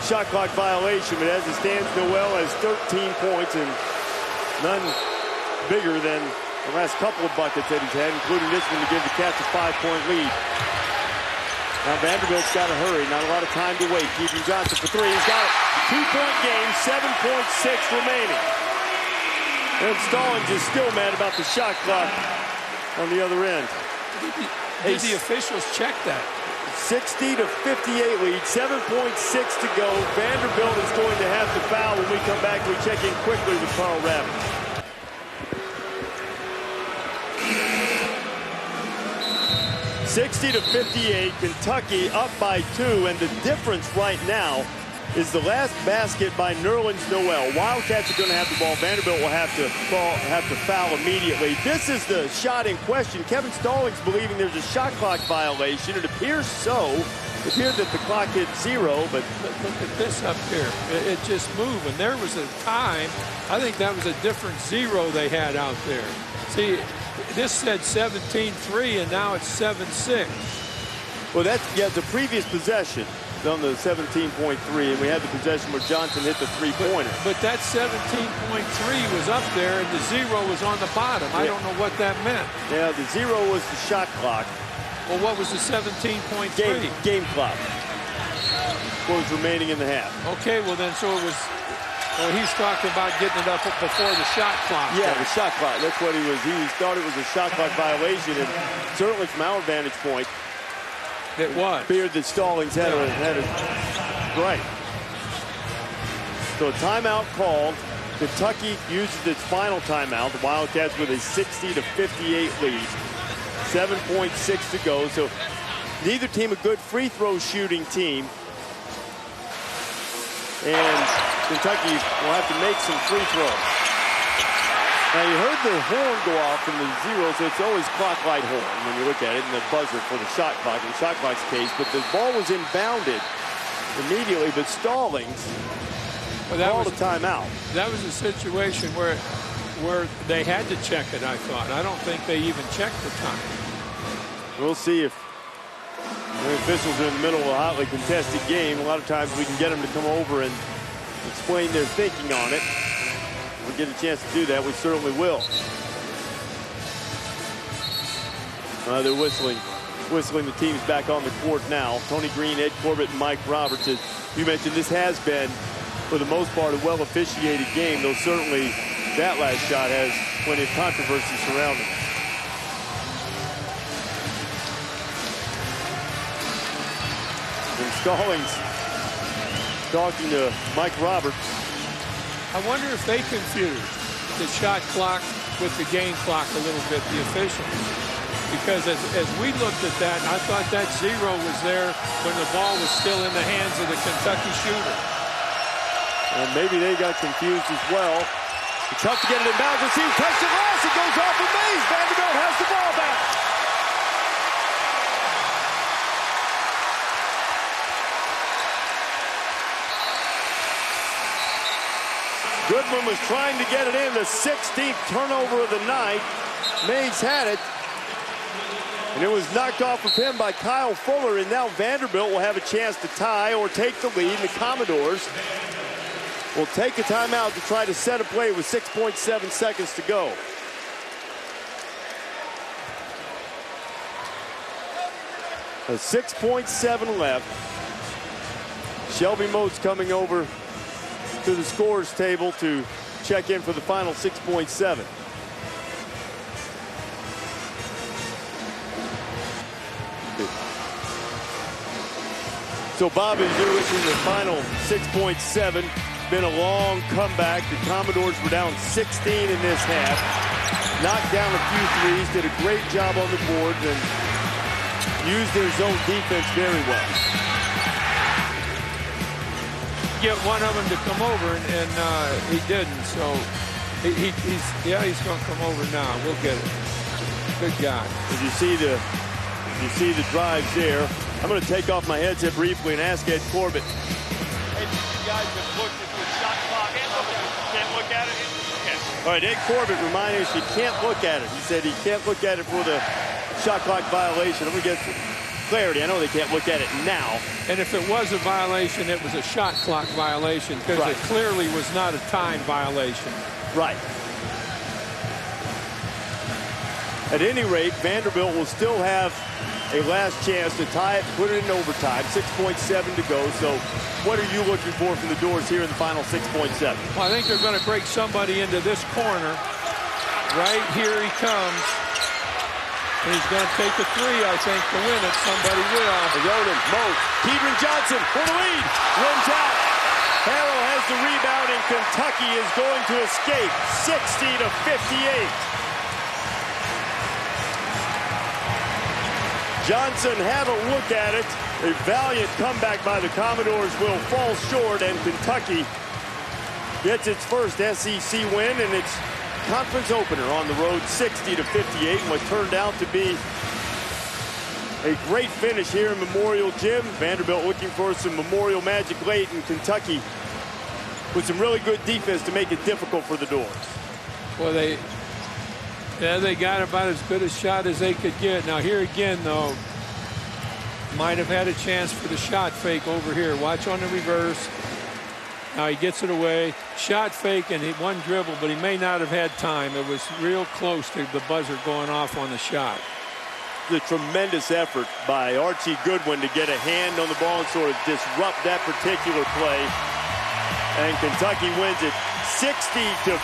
shot clock violation, but as it stands, Noel has 13 points and none bigger than the last couple of buckets that he's had, including this one to give the Cats a 5-point lead. Now Vanderbilt's got to hurry. Not a lot of time to wait. Keaton Johnson for 3. He's got it. 2-point game, 7.6 remaining. And Stallings is still mad about the shot clock on the other end. Did the officials check that? 60-58 lead, 7.6 to go. Vanderbilt is going to have to foul when we come back. We check in quickly with Carl Rabbit. 60-58, Kentucky up by 2, and the difference right now is the last basket by Nerlens Noel. Wildcats are going to have the ball. Vanderbilt will have to foul immediately. This is the shot in question. Kevin Stallings believing there's a shot clock violation. It appears so. It appeared that the clock hit 0, but look at this up here. It just moved, and there was a time. I think that was a different 0 they had out there. See, this said 17-3, and now it's 7-6. Well, that's, yeah, the previous possession on the 17.3, and we had the possession where Johnson hit the 3-pointer. But that 17.3 was up there, and the 0 was on the bottom. Yeah. I don't know what that meant. Yeah, the 0 was the shot clock. Well, what was the 17.3? Game clock. What was remaining in the half. Okay, well then, so it was. Well, he's talking about getting it up before the shot clock. Yeah, the shot clock. That's what he was. He thought it was a shot clock violation, and certainly from our vantage point, it was. Appeared that Stallings had a right. So a timeout called. Kentucky uses its final timeout. The Wildcats with a 60-58 lead. 7.6 to go. So neither team a good free throw shooting team. And Kentucky will have to make some free throws. Now you heard the horn go off from the 0, so it's always clock light horn when you look at it, and the buzzer for the shot clock in the shot clock's case. But the ball was inbounded immediately, but Stallings called a timeout. That was a situation where they had to check it, I thought. I don't think they even checked the time. We'll see if the officials are in the middle of a hotly contested game. A lot of times we can get them to come over and explain their thinking on it. If we get a chance to do that, we certainly will. They're whistling the teams back on the court now. Tony Green, Ed Corbett, and Mike Roberts. As you mentioned, this has been, for the most part, a well-officiated game, though certainly that last shot has plenty of controversy surrounding it. And Stallings talking to Mike Roberts. I wonder if they confused the shot clock with the game clock a little bit, the officials. Because as we looked at that, I thought that 0 was there when the ball was still in the hands of the Kentucky shooter. And maybe they got confused as well. It's tough to get it in bounds. Let's see him touch the glass. It goes off of Mays. Vanderbilt has the ball back. Goodwin was trying to get it in. The 16th turnover of the night. Mays had it. And it was knocked off of him by Kyle Fuller. And now Vanderbilt will have a chance to tie or take the lead. And the Commodores will take a timeout to try to set a play with 6.7 seconds to go. A 6.7 left. Shelby Moats coming over to the scorers table to check in for the final 6.7. So Bob and Lewis in the final 6.7. Been a long comeback. The Commodores were down 16 in this half. Knocked down a few threes, did a great job on the boards, and used their zone defense very well. Get one of them to come over, and he didn't. So he's going to come over now. We'll get it. Good guy. As you see the drives there. I'm going to take off my headset briefly and ask Ed Corbett. Hey, you guys have looked at the shot clock. Can't look at it. Okay. All right, Ed Corbett reminding us you can't look at it. He said he can't look at it for the shot clock violation. I'm going to get clarity. I know they can't look at it now. And if it was a violation, it was a shot clock violation because Right. it clearly was not a time violation. Right. At any rate, Vanderbilt will still have a last chance to tie it, put it in overtime. 6.7 to go. So what are you looking for from the Doors here in the final 6.7? Well, I think they're going to break somebody into this corner. Right here he comes. And he's going to take a three, I think, to win it. Somebody will. Roden, Moat, Kedron Johnson for the lead. Rims out. Harrow has the rebound, and Kentucky is going to escape. 60 to 58. Johnson had a look at it. A valiant comeback by the Commodores will fall short, and Kentucky gets its first SEC win and its conference opener on the road, 60 to 58. What turned out to be a great finish here in Memorial Gym. Vanderbilt looking for some Memorial magic late, and Kentucky with some really good defense to make it difficult for the Doors. Well, they got about as good a shot as they could get. Now here again, though, might have had a chance for the shot fake over here. Watch on the reverse. Now he gets it away. Shot fake and one dribble, but he may not have had time. It was real close to the buzzer going off on the shot. The tremendous effort by Archie Goodwin to get a hand on the ball and sort of disrupt that particular play. And Kentucky wins it 60 to